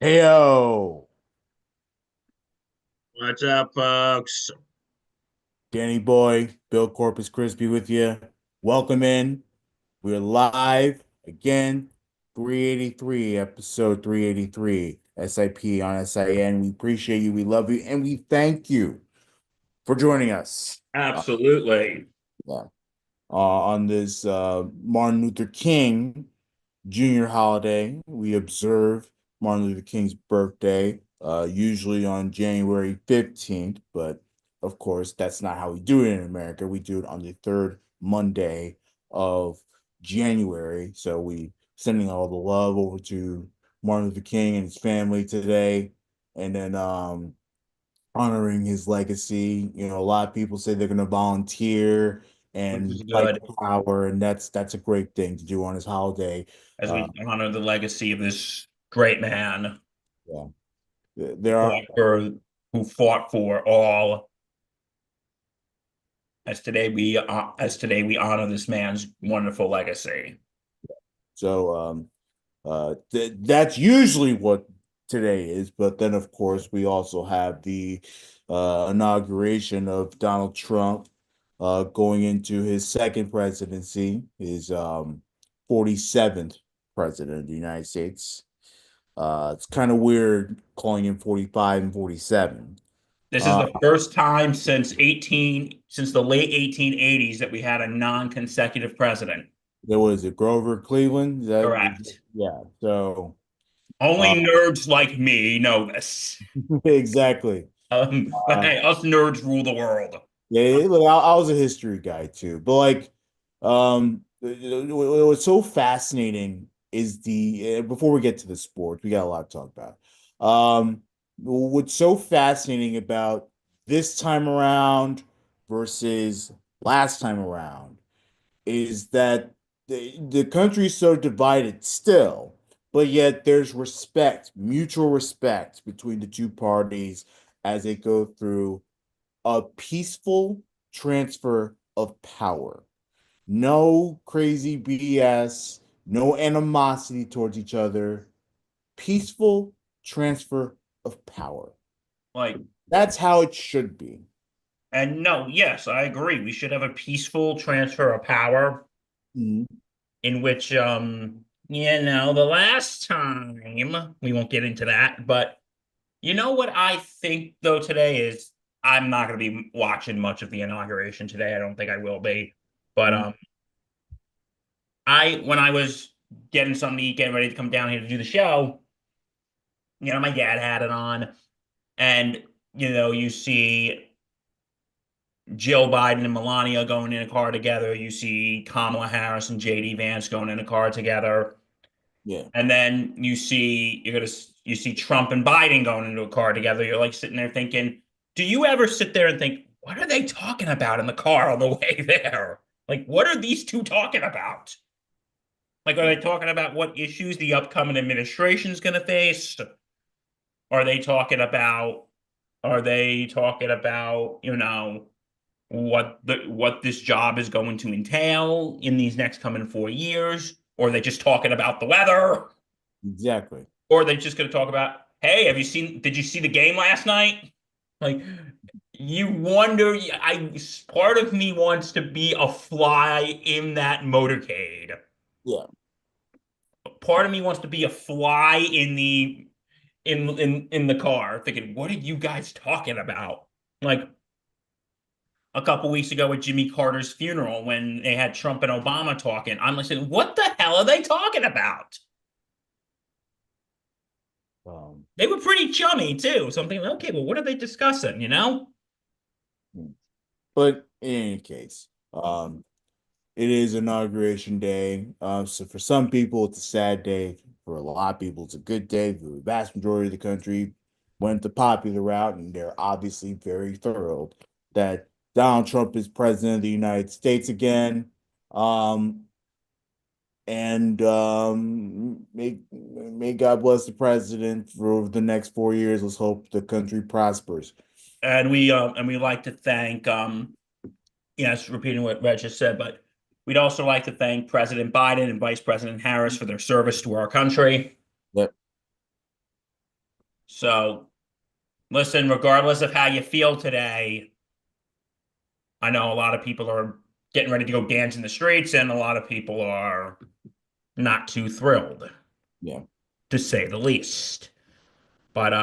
Heyo, What's up, folks? Danny Boy, Bill Corpus Crispy with you. Welcome in. We're live again, 383, episode 383, SIP on SIN. We appreciate you, we love you, and we thank you for joining us. Uh, Absolutely. yeah. On this Martin Luther King Junior holiday. We observe Martin Luther King's birthday, usually on January 15th, but of course, that's not how we do it in America. We do it on the third Monday of January. So we sending all the love over to Martin Luther King and his family today, and then honoring his legacy. You know, a lot of people say they're going to volunteer Which and is fight good for power, and that's a great thing to do on his holiday. as Uh, we honor the legacy of this great man yeah, there who are fought for, who fought for all. As today we honor this man's wonderful legacy. so that's usually what today is, but then of course we also have the inauguration of Donald Trump going into his second presidency, his 47th president of the United States. It's kind of weird calling him 45 and 47. This is Uh, the first time since the late 1880s that we had a non-consecutive president. there was it, Grover Cleveland. Correct. Yeah. So uh, Only nerds like me know this. exactly. But Uh, hey, us nerds rule the world. Yeah, look, I was a history guy too, but like, what's so fascinating is the before we get to the sports, we got a lot to talk about. What's so fascinating about this time around versus last time around is that the country is so divided still, but yet there's respect, mutual respect between the two parties as they go through a peaceful transfer of power. No crazy BS, no animosity towards each other. Peaceful transfer of power. Like, That's how it should be. and no, yes, I agree. We should have a peaceful transfer of power Mhm. in which, the last time, we won't get into that, but you know what I think though today is I'm not going to be watching much of the inauguration today. I don't think I will be. But when I was getting something to eat, getting ready to come down here to do the show, my dad had it on, and you see Jill Biden and Melania going in a car together. You see Kamala Harris and JD Vance going in a car together. Yeah. And then you see Trump and Biden going into a car together. You're like sitting there thinking, do you ever sit there and think, what are they talking about in the car on the way there? Like, what are these two talking about? Like, are they talking about what issues the upcoming administration is going to face? Are they talking about, are they talking about, what this job is going to entail in these next coming 4 years? Or are they just talking about the weather? Exactly. Or they're just going to talk about, hey, did you see the game last night? Like, you wonder, part of me wants to be a fly in that motorcade. Yeah. Part of me wants to be a fly in the car, thinking, what are you guys talking about? Like a couple weeks ago at Jimmy Carter's funeral when they had Trump and Obama talking, I'm like saying, what the hell are they talking about? Um, They were pretty chummy too. So I'm thinking, okay, well, what are they discussing? but in any case, it is inauguration day. So for some people, it's a sad day. For a lot of people, it's a good day. For the vast majority of the country went the popular route, and they're obviously very thrilled that Donald Trump is president of the United States again. Um, and may God bless the president for the next 4 years. Let's hope the country prospers. And we like to thank yes, repeating what Reg just said, but we'd also like to thank President Biden and Vice President Harris for their service to our country. Yep. So, listen, regardless of how you feel today, I know a lot of people are getting ready to go dance in the streets, and a lot of people are not too thrilled, Yeah, to say the least. But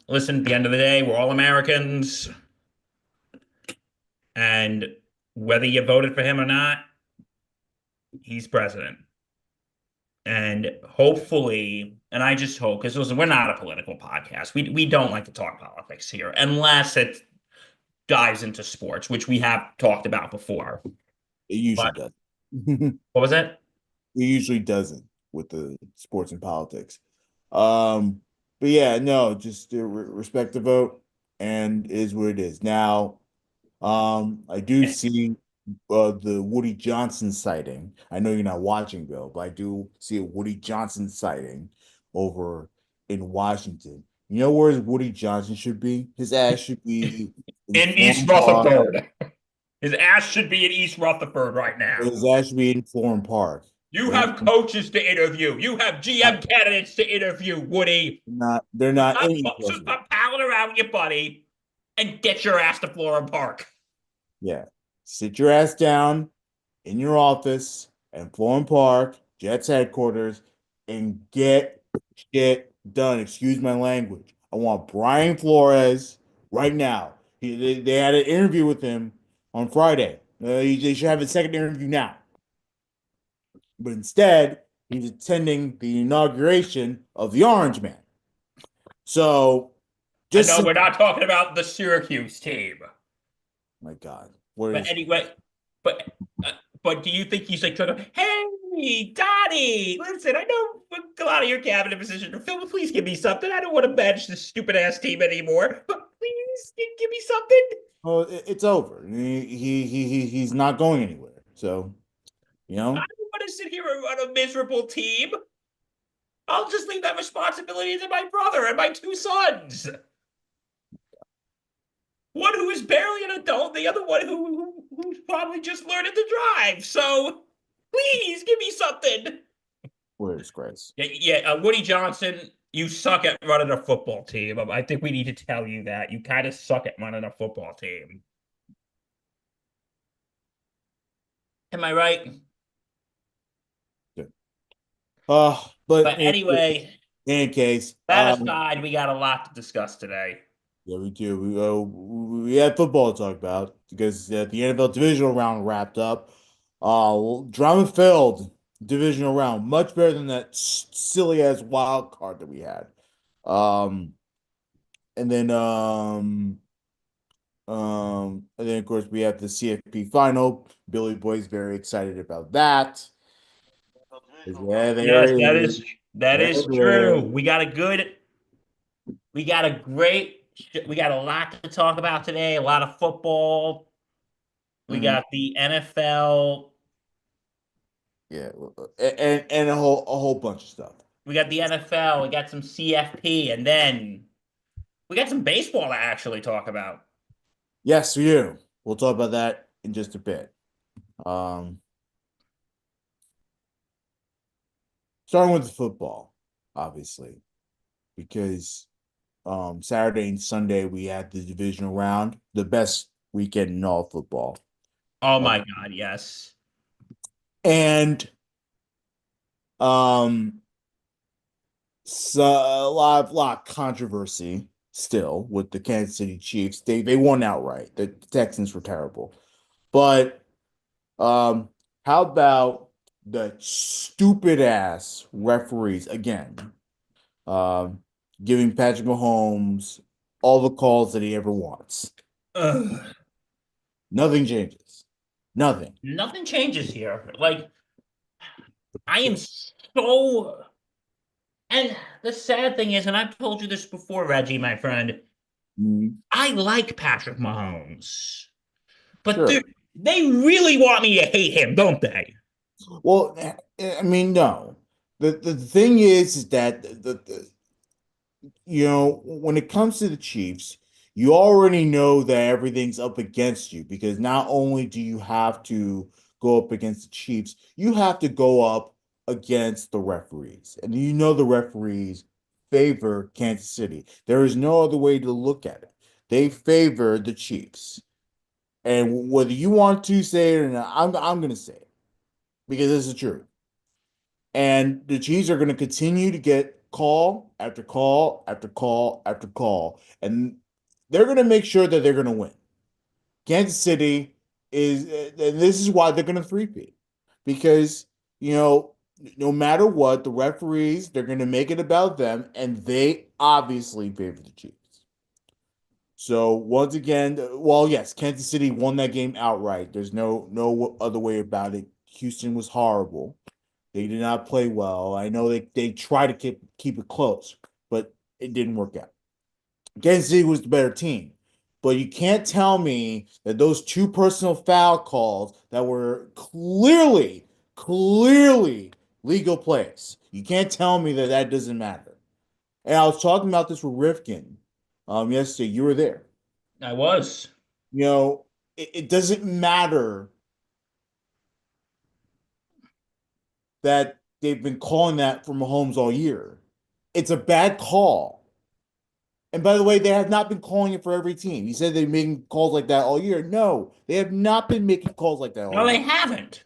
listen, at the end of the day, we're all Americans, and whether you voted for him or not, he's president. And hopefully, and I just hope, because listen, we're not a political podcast. We don't like to talk politics here unless it dives into sports, which we have talked about before. it usually But does. It what was it? usually doesn't with the sports and politics. Um, but yeah, no, just respect the vote and is what it is. Now, I do see the Woody Johnson sighting. I know you're not watching, Bill, but I do see a Woody Johnson sighting over in Washington. You know where Woody Johnson should be? His ass should be in In East Florham Park. Rutherford. His ass should be in East Rutherford right now. His ass should be in Florham Park. You They're have coaches to interview. You have not, GM candidates to interview, Woody. they're not in East So Rutherford. stop palling around with your buddy and get your ass to Florham Park. Yeah. Sit your ass down in your office in Florham Park, Jets headquarters, and get shit done. Excuse my language. I want Brian Flores right now. They had an interview with him on Friday. They should have a second interview now. But instead, he's attending the inauguration of the Orange Man. So, I just know saying, we're not talking about the Syracuse team, my God, what but is anyway, but uh, but do you think he's like trying to, hey, Donnie, listen, I know a lot of your cabinet position. Phil, please give me something. I don't want to manage this stupid ass team anymore. But please give me something. well, it's over. He's not going anywhere. So, you I know, don't want to sit here and run a miserable team. I'll just leave that responsibility to my brother and my two sons. One who is barely an adult, the other one who's probably just learning to drive. So please give me something. what a disgrace. Yeah, Woody Johnson, you suck at running a football team. I think we need to tell you that. You kind of suck at running a football team. Am I right? Good. But But anyway, in any case, that aside, we got a lot to discuss today. yeah, we do. We had football to talk about because the NFL divisional round wrapped up. Drama filled divisional round, much better than that silly ass wild card that we had. Um, and then and then of course we have the CFP final. Billy Boy's very excited about that. Yeah, Yes, there, that there, is true. there. We got a great we got a lot to talk about today, a lot of football. We Mhm. got the NFL, Yeah, and a whole bunch of stuff. we got the NFL, we got some CFP, and then we got some baseball to actually talk about. Yes, we do. We'll talk about that in just a bit. Um, Starting with the football, obviously, because Saturday and Sunday we had the divisional round, the best weekend in all football. Oh Uh, my God, yes. and um, so a lot of controversy still with the Kansas City Chiefs. They won outright. The Texans were terrible, but how about the stupid ass referees again? Um, Giving Patrick Mahomes all the calls that he ever wants. Ugh. Nothing changes. Nothing. Nothing changes here. Like, I am so. And the sad thing is, and I've told you this before, Reggie, my friend, Mm, I like Patrick Mahomes, but sure. they really want me to hate him, don't they? Well, I mean, no. The thing is that when it comes to the Chiefs, you already know that everything's up against you because not only do you have to go up against the Chiefs, you have to go up against the referees. And you know the referees favor Kansas City. There is no other way to look at it. They favor the Chiefs. And whether you want to say it or not, I'm going to say it because this is true. And the Chiefs are going to continue to get call after call after call after call. And they're going to make sure that they're going to win. Kansas City is, and this is why they're going to three-peat because, you know, no matter what, the referees, they're going to make it about them, and they obviously favor the Chiefs. So once again, well, yes, Kansas City won that game outright. There's no other way about it. Houston was horrible. They did not play well. I know they tried to keep it close, but it didn't work out. Kansas City was the better team. But you can't tell me that those two personal foul calls that were clearly legal plays. You can't tell me that that doesn't matter. And I was talking about this with Rifkin yesterday. You were there. I was. You know, it doesn't matter that they've been calling that for Mahomes all year. It's a bad call. And by the way, they have not been calling it for every team. You said they've making calls like that all year. No, they have not been making calls like that all No, they year. haven't.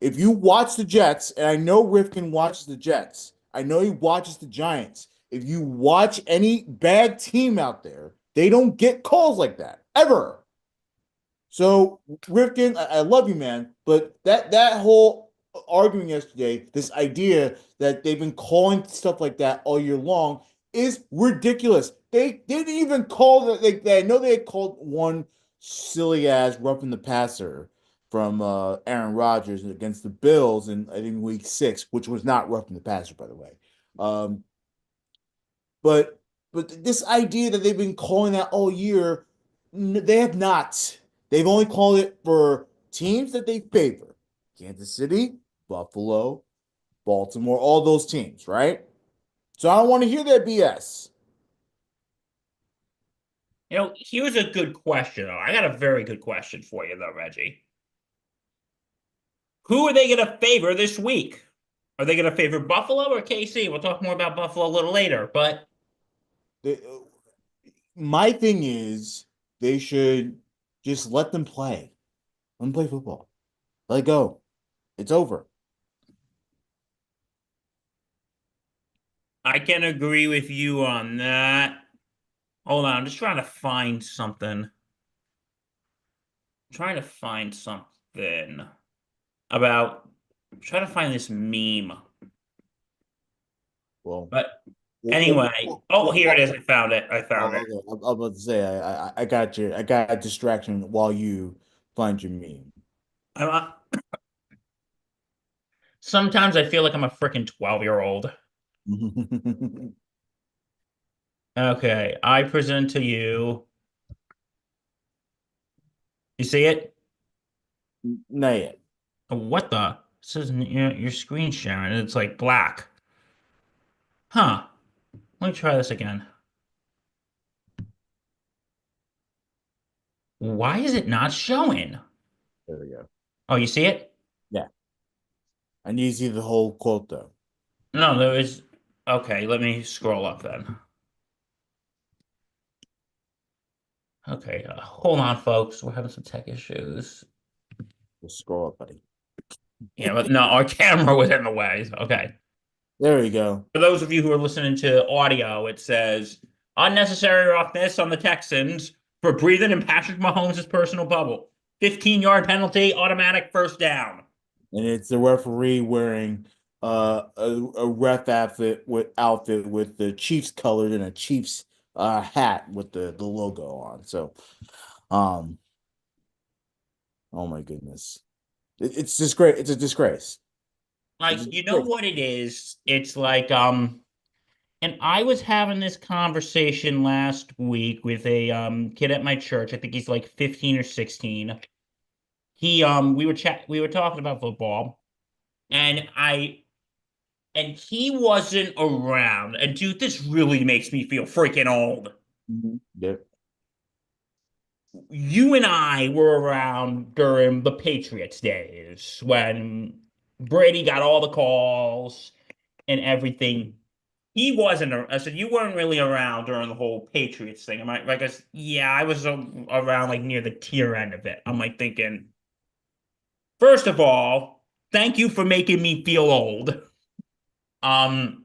If you watch the Jets, and I know Rifkin watches the Jets, I know he watches the Giants. If you watch any bad team out there, they don't get calls like that ever. So, Rifkin, I love you, man, but that whole argument yesterday, this idea that they've been calling stuff like that all year long, is ridiculous. They didn't even call that. I know they had called one silly ass roughing the passer from Aaron Rodgers against the Bills in I think week 6, which was not roughing the passer, by the way. Um, but this idea that they've been calling that all year, they have not. They've only called it for teams that they favor. Kansas City, Buffalo, Baltimore, all those teams, right? So I don't want to hear that BS. Here's a good question, though. I got a very good question for you, though, Reggie. Who are they going to favor this week? Are they going to favor Buffalo or KC? We'll talk more about Buffalo a little later, but They, my thing is they should just let them play. Let them play football. Let it go. It's over. I can agree with you on that. Hold on, I'm just trying to find something. Trying to find something about trying to find this meme. Well, But well, anyway, oh, here it is. I found it. I found it. okay. I was about to say I got you. I got a distraction while you find your meme. I'm, sometimes I feel like I'm a freaking 12-year-old. Okay, I present to you. You see it? Not yet. Oh, what the? It says your screen sharing. It's like black. Huh. Let me try this again. Why is it not showing? There we go. Oh, you see it? Yeah. I need to see the whole quote though. No, there is. Okay, let me scroll up then. Okay, hold on, folks. We're having some tech issues. Just scroll up, buddy. Yeah, but no, our camera was in the way. Okay. There you go. For those of you who are listening to audio, it says unnecessary roughness on the Texans for breathing in Patrick Mahomes' personal bubble. 15-yard penalty, automatic first down. And it's the referee wearing a ref outfit with the Chiefs colored and a Chiefs hat with the logo on. So um oh my goodness. It's just great. It's a disgrace. It's a Like, you know disgrace. what it is? It's like, and I was having this conversation last week with a kid at my church. I think he's like 15 or 16. We were talking about football, and he wasn't around. And dude, this really makes me feel freaking old. Mhm. Yep. You and I were around during the Patriots days when Brady got all the calls and everything. he wasn't. I said you weren't really around during the whole Patriots thing. Am I like? Yeah, I was around like near the tier end of it. I'm like thinking, first of all, thank you for making me feel old. Um,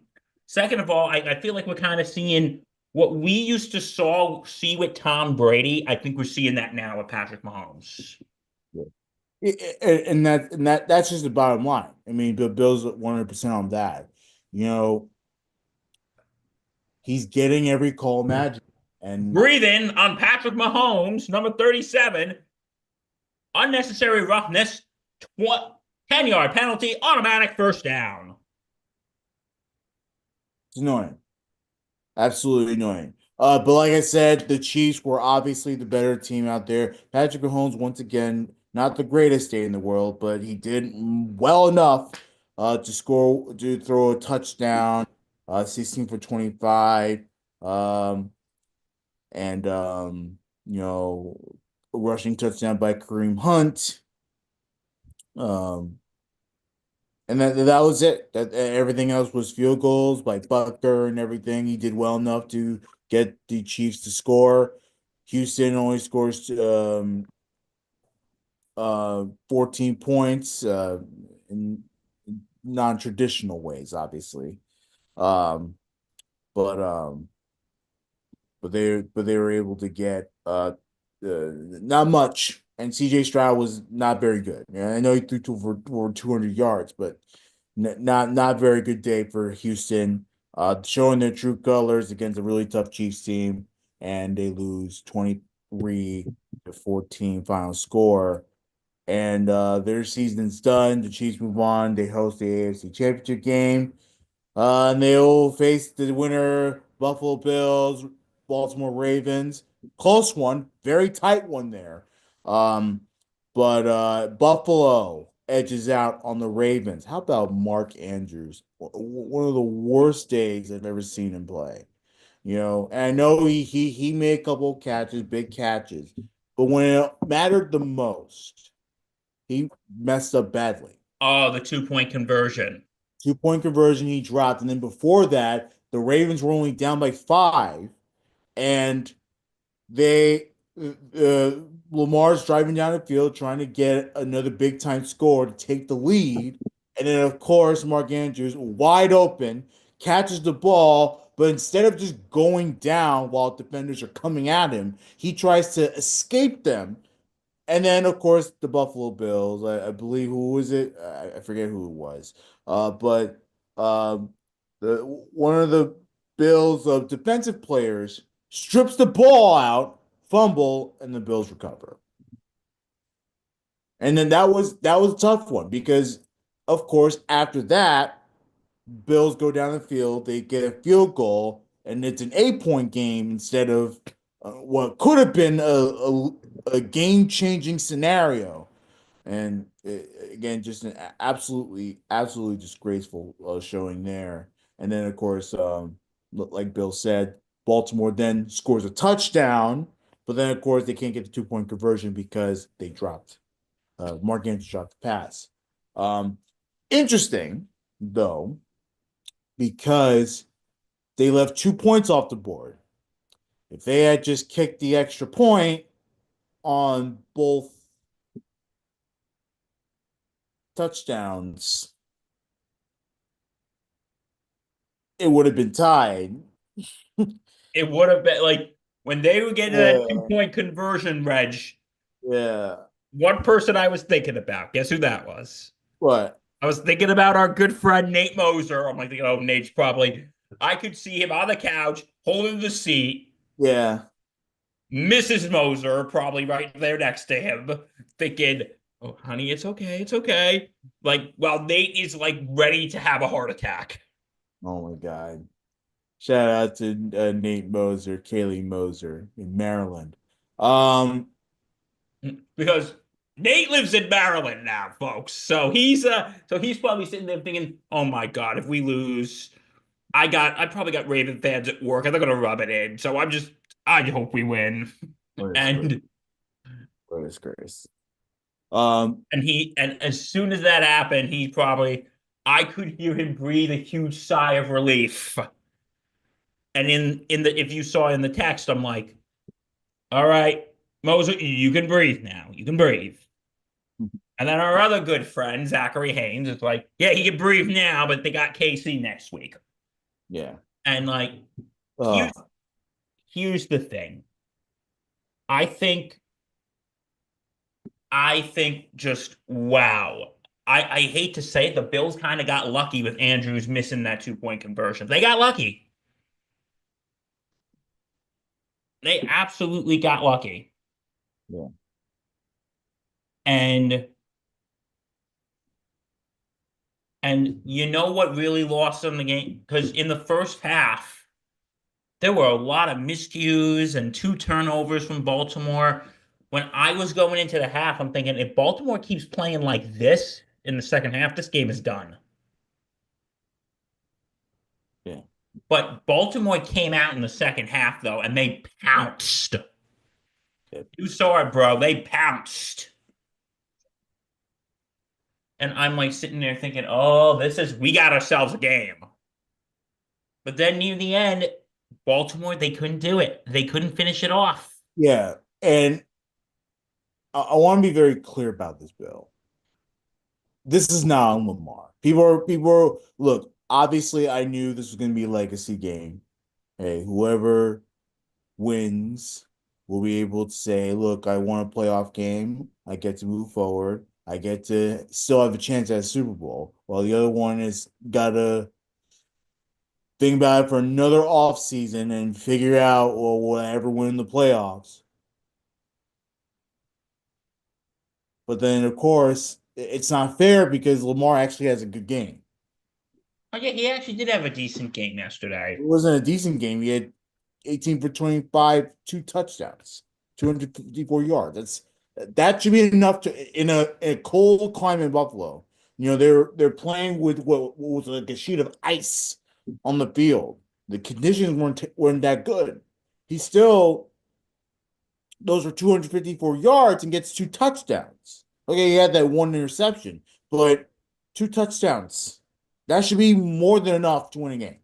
Second of all, I feel like we're kind of seeing what we used to see with Tom Brady. I think we're seeing that now with Patrick Mahomes. That's just the bottom line. I mean, Bill Bill's 100% on that. You know, he's getting every call magic, and Breathing on Patrick Mahomes, number 37, unnecessary roughness, 10-yard penalty, automatic first down. it's annoying. Absolutely annoying. But like I said, the Chiefs were obviously the better team out there. Patrick Mahomes, once again, not the greatest day in the world, but he did well enough to throw a touchdown, 16 for 25, um, and you know, a rushing touchdown by Kareem Hunt. Um, And that was it. That everything else was field goals by Butker and everything. He did well enough to get the Chiefs to score. Houston only scores 14 points in non-traditional ways, obviously. Um, but um, but they were able to get not much. And CJ Stroud was not very good. Yeah, I know he threw for 200 yards, but not very good day for Houston. Showing their true colors against a really tough Chiefs team, and they lose 23-14 final score. And their season's done. The Chiefs move on. They host the AFC Championship game. And they'll face the winner, Buffalo Bills, Baltimore Ravens. Close one, very tight one there. Um, but Buffalo edges out on the Ravens. How about Mark Andrews? One of the worst days I've ever seen him play. And I know he made a couple of catches, big catches, but when it mattered the most, he messed up badly. Oh, the 2-point conversion. 2 point conversion he dropped, and then before that, the Ravens were only down by five, and they Lamar's driving down the field trying to get another big time score to take the lead, and then of course Mark Andrews wide open catches the ball, but instead of just going down while defenders are coming at him, he tries to escape them, and then, of course, the Buffalo Bills. I believe who was it? I forget who it was. But the one of the Bills of defensive players strips the ball out, fumble, and the Bills recover. And then that was a tough one because, of course, after that, Bills go down the field, they get a field goal, and it's an 8 point game instead of what could have been a game changing scenario. And again, just an absolutely disgraceful showing there. And then, of course, like Bill said, Baltimore then scores a touchdown, but then, of course, they can't get the 2 point conversion because they dropped. Mark Andrews dropped the pass. Um, Interesting, though, because they left 2 points off the board. If they had just kicked the extra point on both touchdowns, it would have been tied. It would have been like when they were getting that two Yeah, point conversion, Reg. yeah. One person I was thinking about. Guess who that was? What? I was thinking about our good friend Nate Moser. I'm like, oh, Nate's probably. I could see him on the couch holding the seat. Yeah. Mrs. Moser probably right there next to him, thinking, "Oh, honey, it's okay, it's okay." Like, while Nate is like ready to have a heart attack Oh my God. Shout out to Nate Moser, Kaylee Moser in Maryland. Um, because Nate lives in Maryland now, folks. So he's probably sitting there thinking, "Oh my God, if we lose, I probably got Raven fans at work, and they're gonna rub it in. So I hope we win." what a disgrace. And What a disgrace. Um, and as soon as that happened, I could hear him breathe a huge sigh of relief. And in the if you saw in the text, I'm like, all right, Moses, you can breathe now. You can breathe. And then our other good friend, Zachary Haynes, is like, yeah, he can breathe now, but they got KC next week. Yeah. And like, here's Uh, here's the thing. I think I think just wow. I hate to say it, the Bills kind of got lucky with Andrews missing that 2 point conversion. They got lucky. They absolutely got lucky. yeah. And you know what really lost them the game? Because in the first half, there were a lot of miscues and two turnovers from Baltimore. When I was going into the half, I'm thinking if Baltimore keeps playing like this in the second half, this game is done. Yeah. But Baltimore came out in the second half, though, and they pounced. Yeah. You saw it, bro. They pounced. And I'm like sitting there thinking, oh, we got ourselves a game. But then near the end, Baltimore, they couldn't do it. They couldn't finish it off. Yeah. And I want to be very clear about this, Bill. This is not on Lamar. Look, obviously I knew this was going to be a legacy game. Hey, whoever wins will be able to say, look, I won a playoff game. I get to move forward. I get to still have a chance at a Super Bowl. While the other one is got to think about it for another off season and figure out, well, will I ever win the playoffs? But then, of course, it's not fair because Lamar actually has a good game. Oh, yeah, he actually did have a decent game It yesterday. wasn't a decent game. He had 18 for 25, two touchdowns, 254 yards. That should be enough to in a cold climate in Buffalo. They're playing with what was like a sheet of ice on the field. The conditions weren't that good. He still those were 254 yards and gets two touchdowns. Okay, he had that one interception, but two touchdowns. That should be more than enough to win a game.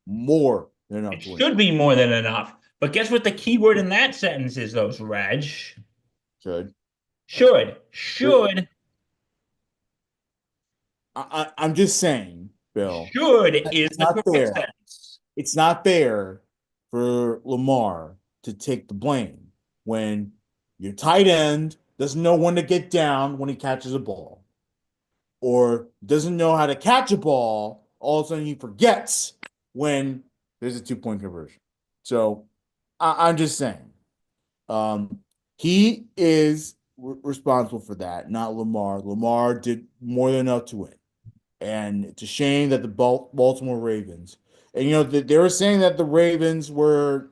More than enough It to win a should be more than enough. But guess what the key word in that sentence is, those Reg? game. Should. Should. Should. I'm just saying, Bill, Should is it's the not correct fair. sentence. It's not fair for Lamar to take the blame when your tight end doesn't know when to get down when he catches a ball, or doesn't know how to catch a ball. All of a sudden, he forgets when there's a 2 point conversion. So I'm just saying, um, he is responsible for that, not Lamar. Lamar did more than enough to win. And it's a shame that the Baltimore Ravens, and they were saying that the Ravens were,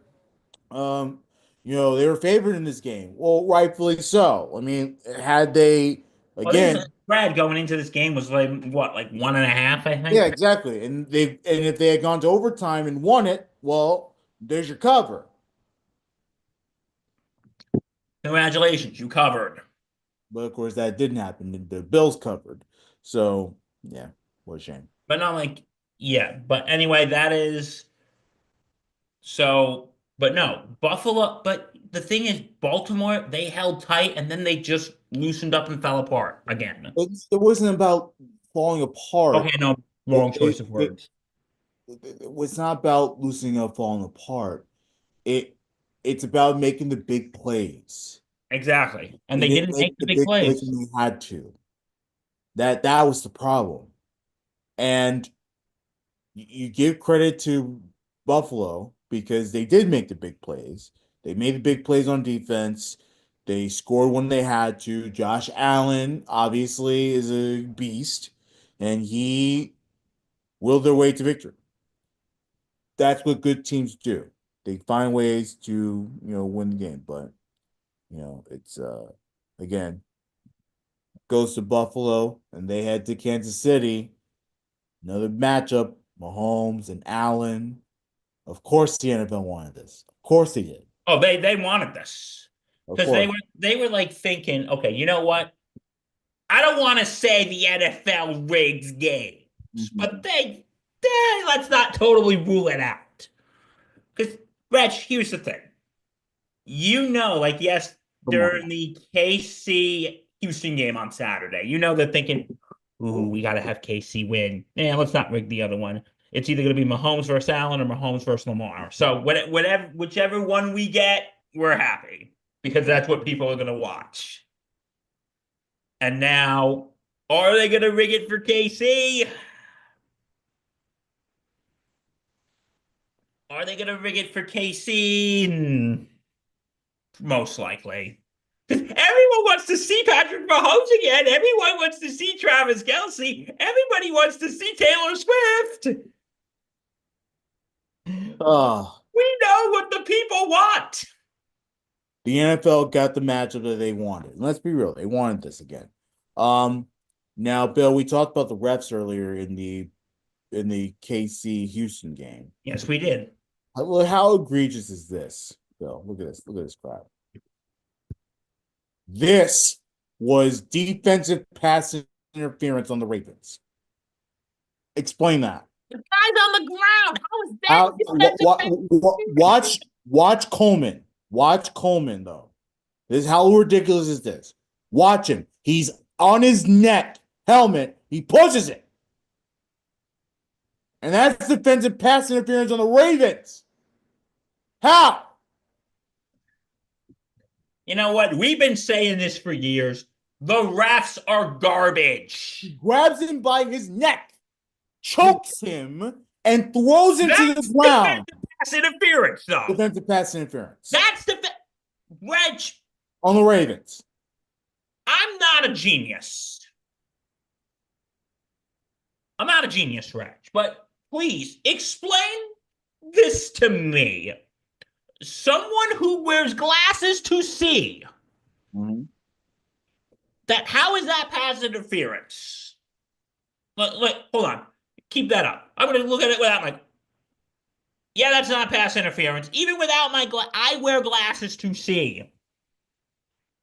um, they were favored in this game. Well, rightfully so. I mean, had they Well, I think again, the spread going into this game was like what, like 1.5, I yeah, think. exactly. And if they had gone to overtime and won it, well, there's your cover. Congratulations, you covered. But of course, that didn't happen. The Bills covered. So yeah, what a shame. But not like, yeah. But anyway, that is so. But no, Buffalo. But the thing is, Baltimore, they held tight and then they just loosened up and fell apart again. It wasn't about falling apart. Okay, no, It, wrong choice it, of it, words. it was not about loosening up, falling apart. It it's about making the big plays. Exactly. And They they didn't didn't make make the the big big plays plays. when they had to. That was the problem. And you give credit to Buffalo because they did make the big plays. They made the big plays on defense. They scored when they had to. Josh Allen obviously is a beast, and he willed their way to victory. That's what good teams do. They find ways to, win the game. But, it's again, goes to Buffalo and they head to Kansas City. Another matchup, Mahomes and Allen. Of course the NFL wanted this. Of course they did. Oh, they wanted this. Of Because course. they were like thinking, okay, you know what? I don't want to say the NFL rigs games, but Mhm. let's not totally rule it out. Because, Reg, here's the thing. Like, yes, Come on during now. the KC Houston game on Saturday, they're thinking, ooh, we got to have KC win. Yeah, let's not rig the other one. It's either going to be Mahomes versus Allen or Mahomes versus Lamar. So, whichever one we get, we're happy because that's what people are going to watch. And now, are they going to rig it for KC? Are they going to rig it for KC? Most likely. Everyone wants to see Patrick Mahomes again. Everyone wants to see Travis Kelce. Everybody wants to see Taylor Swift. Oh, We know what the people want. the NFL got the matchup that they wanted. And let's be real, they wanted this again. Um, Now, Bill, we talked about the refs earlier in the KC Houston game. Yes, we did. How egregious is this, Bill? Look at this. Look at this crowd. This was defensive pass interference on the Ravens. Explain that. The guy's on the ground. How is that How, defensive watch Coleman. Watch Coleman, though. This how ridiculous is this? Watch him. He's on his neck, helmet. He pushes it. And that's defensive pass interference on the Ravens. How? You know what? We've been saying this for years. The refs are He garbage. grabs him by his neck, chokes him, and throws him to the That's ground. defensive pass interference, though. Defensive pass interference That's the Reg. on the Ravens. I'm not a genius. I'm not a genius, Reg, but please explain this to me. Someone who wears glasses to see Mhm. that, how is that pass interference? Hold on. Keep that up. I'm going to look at it without my. Yeah, that's not pass interference. Even without I wear glasses to see.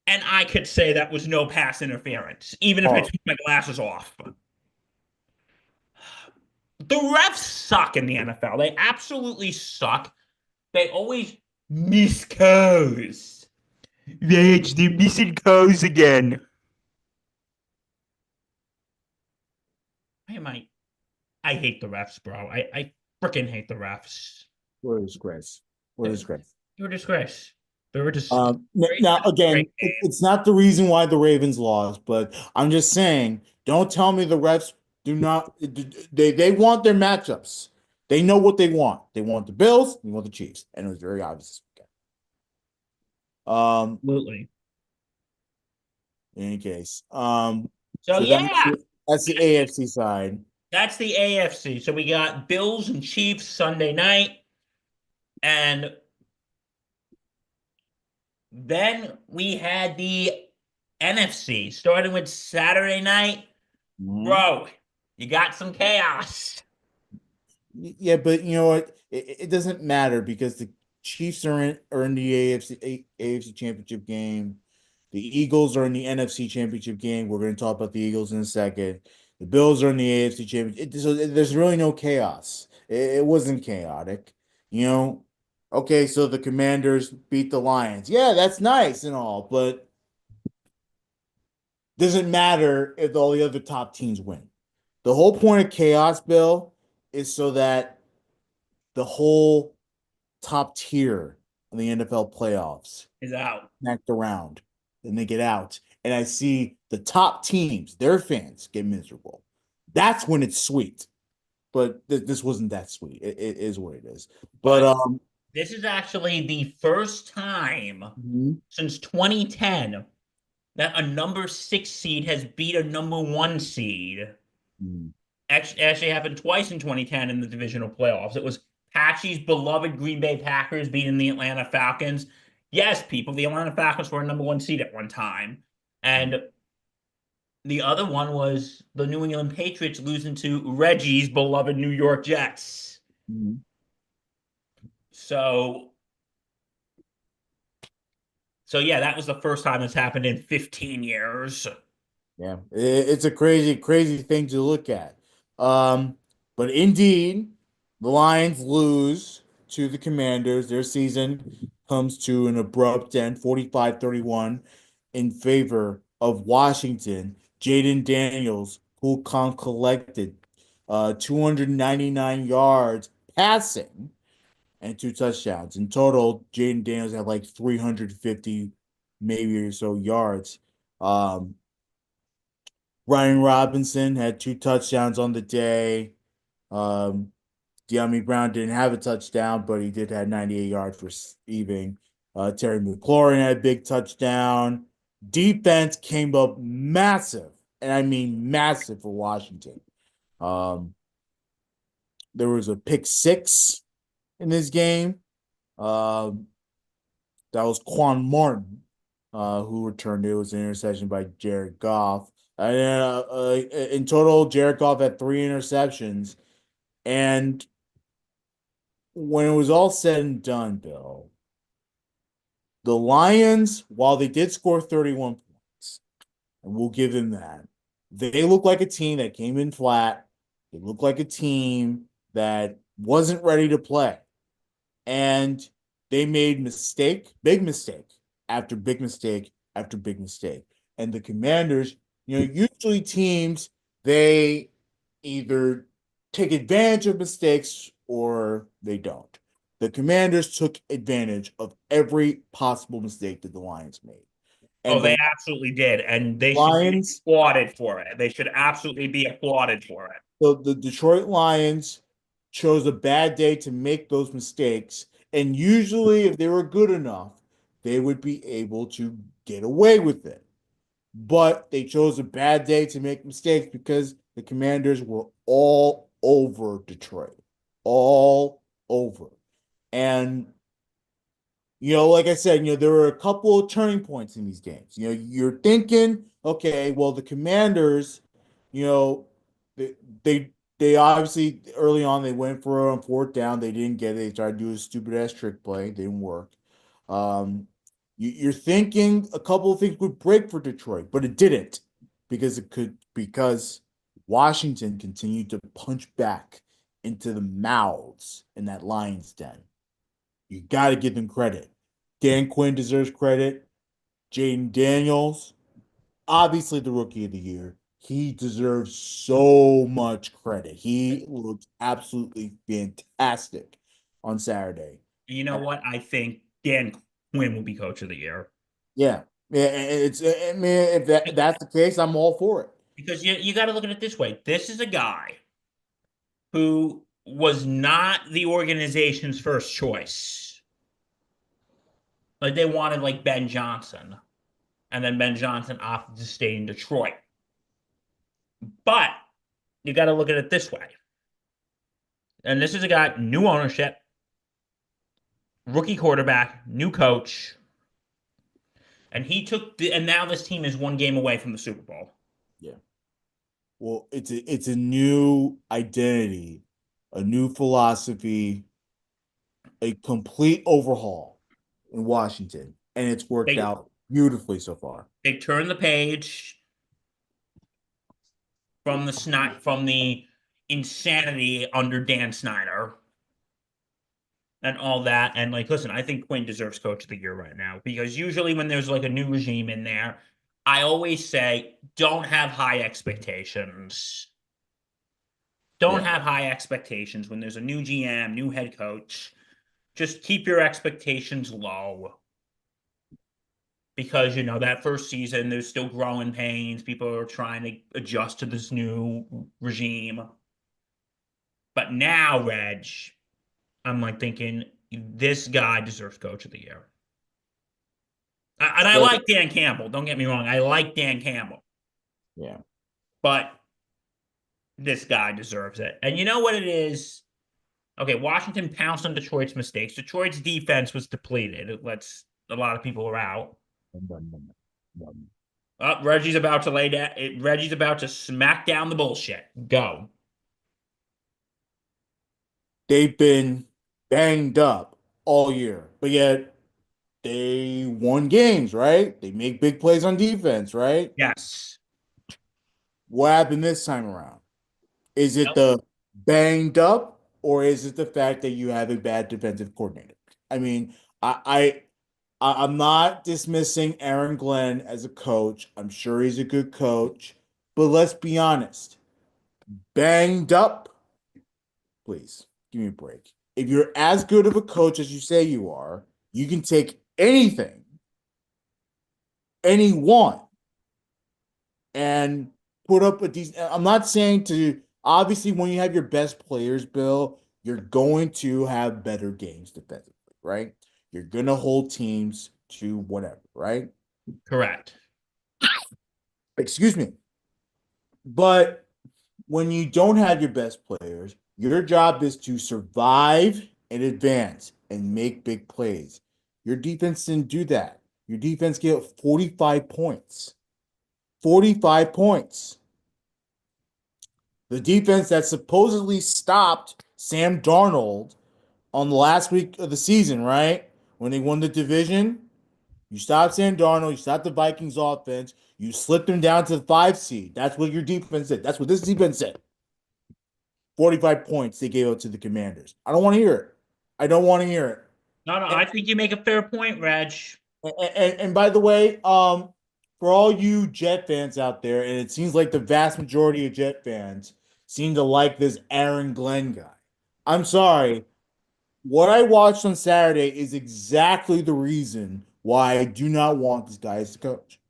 And I could say that was no pass interference, even if I Oh, took my glasses off. The refs suck in the NFL. They absolutely suck. They always miss calls. They're missing calls again. Why am I hate the refs, bro. I freaking hate the refs. what a disgrace. What a They're, disgrace. they're a disgrace. They're a disgrace. Now, again, Great man. it's not the reason why the Ravens lost, but I'm just saying, don't tell me the refs do not. They want their matchups. They know what they want. They want the Bills. They want the Chiefs, and it was very obvious. Absolutely. In any case, So so yeah, that's the AFC side. that's the AFC. So we got Bills and Chiefs Sunday night, and then we had the NFC starting with Saturday night. Mhm. Bro, you got some chaos. Yeah, but you know what? It doesn't matter because the Chiefs are in the AFC Championship game. The Eagles are in the NFC Championship game. We're going to talk about the Eagles in a second. The Bills are in the AFC Championship. So there's really no chaos. It wasn't chaotic, you know. Okay, so the Commanders beat the Lions. Yeah, that's nice and all, but doesn't matter if all the other top teams win. The whole point of chaos, Bill, is so that the whole top tier of the NFL playoffs Is out. smacked around and they get out. And I see the top teams, their fans get miserable. That's when it's sweet. But this wasn't that sweet. It is what it is. But But this is actually the first time mhm. since 2010 that a number six seed has beat a number one seed. Mhm. Actually happened twice in 2010 in the divisional playoffs. It was Patchy's beloved Green Bay Packers beating the Atlanta Falcons. Yes, people, the Atlanta Falcons were a number one seed at one time. And the other one was the New England Patriots losing to Reggie's beloved New York Jets. Mhm. So, so yeah, that was the first time it's happened in 15 years. Yeah, it's a crazy, crazy thing to look at. But indeed, the Lions lose. to the Commanders. Their season comes to an abrupt end, 45-31 in favor of Washington. Jaden Daniels, who collected 299 yards passing and two touchdowns. In total, Jaden Daniels had like 350 maybe or so yards. Um, Ryan Robinson had two touchdowns on the day. Um, De'Ami Brown didn't have a touchdown, but he did have 98 yards receiving. Terry McLaurin had a big touchdown. Defense came up massive, and I mean massive for Washington. Um, there was a pick six in this game. Um, that was Quan Martin, who returned it. It was an interception by Jared Goff. In total, Jared Goff had three interceptions. And when it was all said and done, Bill, the Lions, while they did score 31 points, and we'll give them that, they look like a team that came in flat. They look like a team that wasn't ready to play. And they made big mistake after big mistake after big mistake. And the Commanders, usually teams, they either take advantage of mistakes or they don't. The Commanders took advantage of every possible mistake that the Lions made. Oh, And they the absolutely did, and they should be Lions, applauded for it. They should absolutely be applauded for it. the Detroit Lions chose a bad day to make those mistakes. And usually, if they were good enough, they would be able to get away with it. But they chose a bad day to make mistakes because the Commanders were all over Detroit, all over. And like I said, there were a couple of turning points in these games. You're thinking, okay, well, the Commanders, you know, they they, they obviously early on they went for it on fourth down. They didn't get it. They tried to do a stupid ass trick play. It didn't work. Um, you're thinking a couple of things would break for Detroit, but it didn't because Washington continued to punch back into the mouths in that Lions den. You got to give them credit. Dan Quinn deserves credit. Jaden Daniels, obviously the rookie of the year. He deserves so much credit. He looked absolutely fantastic on Saturday. You know what? I think Dan Quinn will be coach of the year. Yeah. Yeah, I mean, if that's the case, I'm all for it. Because you got to look at it this way. This is a guy who was not the organization's first choice. Like they wanted like Ben Johnson, and then Ben Johnson opted to stay in Detroit. But you got to look at it this way. And this is a guy, new ownership, rookie quarterback, new coach, and and now this team is one game away from the Super Bowl. Yeah. Well, it's a new identity, a new philosophy, a complete overhaul in Washington, and it's worked They out beautifully so far. they turned the page from the insanity under Dan Snyder and all that. And like, listen, I think Quinn deserves coach of the year right now because usually when there's like a new regime in there, I always say don't have high expectations. Don't Yeah. have high expectations when there's a new GM, new head coach. Just keep your expectations low because that first season there's still growing pains. People are trying to adjust to this new regime. But now, Reg, I'm like thinking this guy deserves coach of the year. And I So like Dan Campbell. Don't get me wrong. I like Dan Campbell. yeah. But this guy deserves it. And you know what it is? Okay, Washington pounced on Detroit's mistakes. Detroit's defense was depleted. It lets a lot of people are out. Reggie's about to lay down. Reggie's about to smack down the bullshit. Go. They've been banged up all year, but yet they won games, right? They make big plays on defense, right? Yes. What happened this time around? Is it Nope. the banged up? or is it the fact that you have a bad defensive coordinator? I mean, I, I'm not dismissing Aaron Glenn as a coach. I'm sure he's a good coach, but let's be honest. Banged up, please give me a break. If you're as good of a coach as you say you are, you can take anything, anyone, and put up a decent. I'm not saying to obviously when you have your best players, Bill, you're going to have better games defensively, right? You're gonna hold teams to whatever, right? Correct. Excuse me. But when you don't have your best players, your job is to survive and advance and make big plays. Your defense didn't do that. Your defense gave up 45 points. 45 points. The defense that supposedly stopped Sam Darnold on the last week of the season, right? When they won the division, you stopped Sam Darnold, you stopped the Vikings offense, you slipped them down to the 5 seed. That's what your defense did. That's what this defense said. 45 points they gave out to the Commanders. I don't want to hear it. I don't want to hear No, no, it. I think you make a fair point, Reg. And by the way, for all you Jet fans out there, and it seems like the vast majority of Jet fans seem to like this Aaron Glenn guy. I'm sorry. What I watched on Saturday is exactly the reason why I do not want this guy as the coach.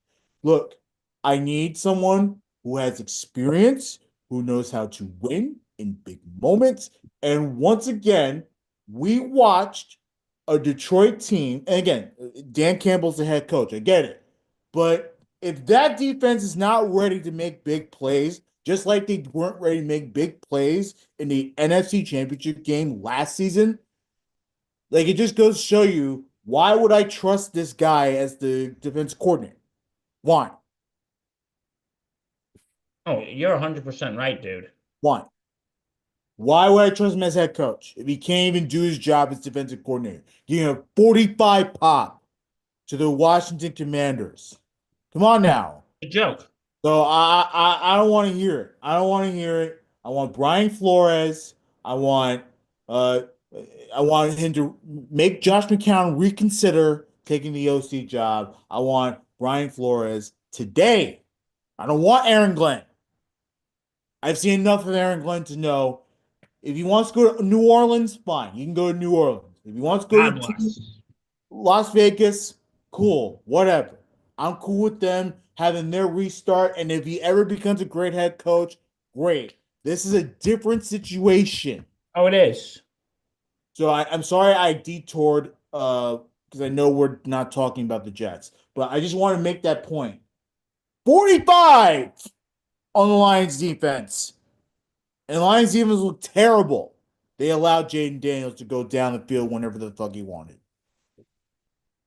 Look, I need someone who has experience, who knows how to win in big moments. And once again, we watched a Detroit team. And again, Dan Campbell's the head coach. I get it. But if that defense is not ready to make big plays, just like they weren't ready to make big plays in the NFC Championship game last season, like it just goes to show you why would I trust this guy as the defense coordinator? Why? Oh, you're 100% right, dude. Why? Why would I trust him as head coach if he can't even do his job as defensive coordinator? Giving a 45 pop to the Washington Commanders. Come on now. A joke. So I don't want to hear it. I don't want to hear it. I want Brian Flores. I want uh I want him to make Josh McCown reconsider taking the OC job. I want Brian Flores today. I don't want Aaron Glenn. I've seen enough of Aaron Glenn to know if he wants to go to New Orleans, fine. You can go to New Orleans. If he wants to go God to bless. Las Vegas, cool, whatever. I'm cool with them having their restart. And if he ever becomes a great head coach, great. This is a different situation. Oh, it is. So I'm sorry I detoured because I know we're not talking about the Jets, but I just want to make that point. 45 on the Lions defense. And the Lions defense looked terrible. They allowed Jaden Daniels to go down the field whenever the fuck he wanted.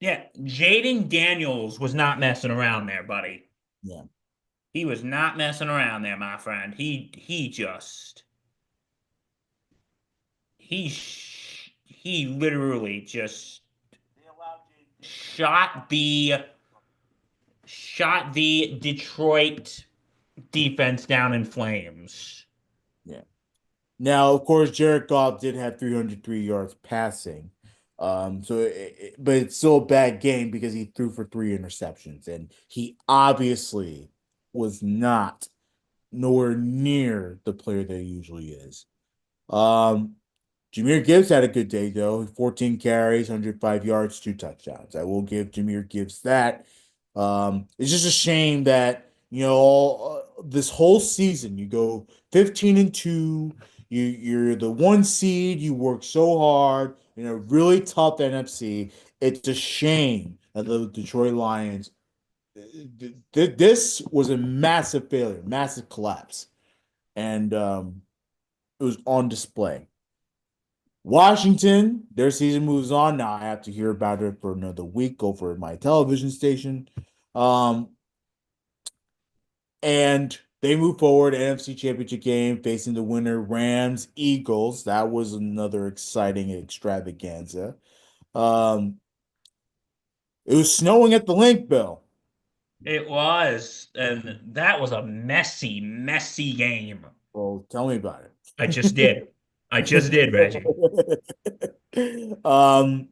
Yeah, Jaden Daniels was not messing around there, buddy. Yeah. He was not messing around there, my friend. He just he literally just shot the Detroit defense down in flames. Yeah. Now, of course, Jared Goff did have 303 yards passing. But it's still a bad game because he threw for 3 interceptions, and he obviously was not nowhere near the player that he usually is. Um, Jahmyr Gibbs had a good day though. 14 carries, 105 yards, 2 touchdowns. I will give Jahmyr Gibbs that. It's just a shame that this whole season you go 15-2. You're the 1 seed. You work so hard in a really tough NFC. It's a shame that the Detroit Lions. This was a massive failure, massive collapse, and it was on display. Washington, their season moves on. Now I have to hear about it for another week over my television station. Um, and they move forward, NFC Championship game, facing the winner, Rams, Eagles. That was another exciting extravaganza. Um, it was snowing at the link, Bill. It was, and that was a messy, messy game. Well, tell me about I just it. did. I just did, Reggie. Um,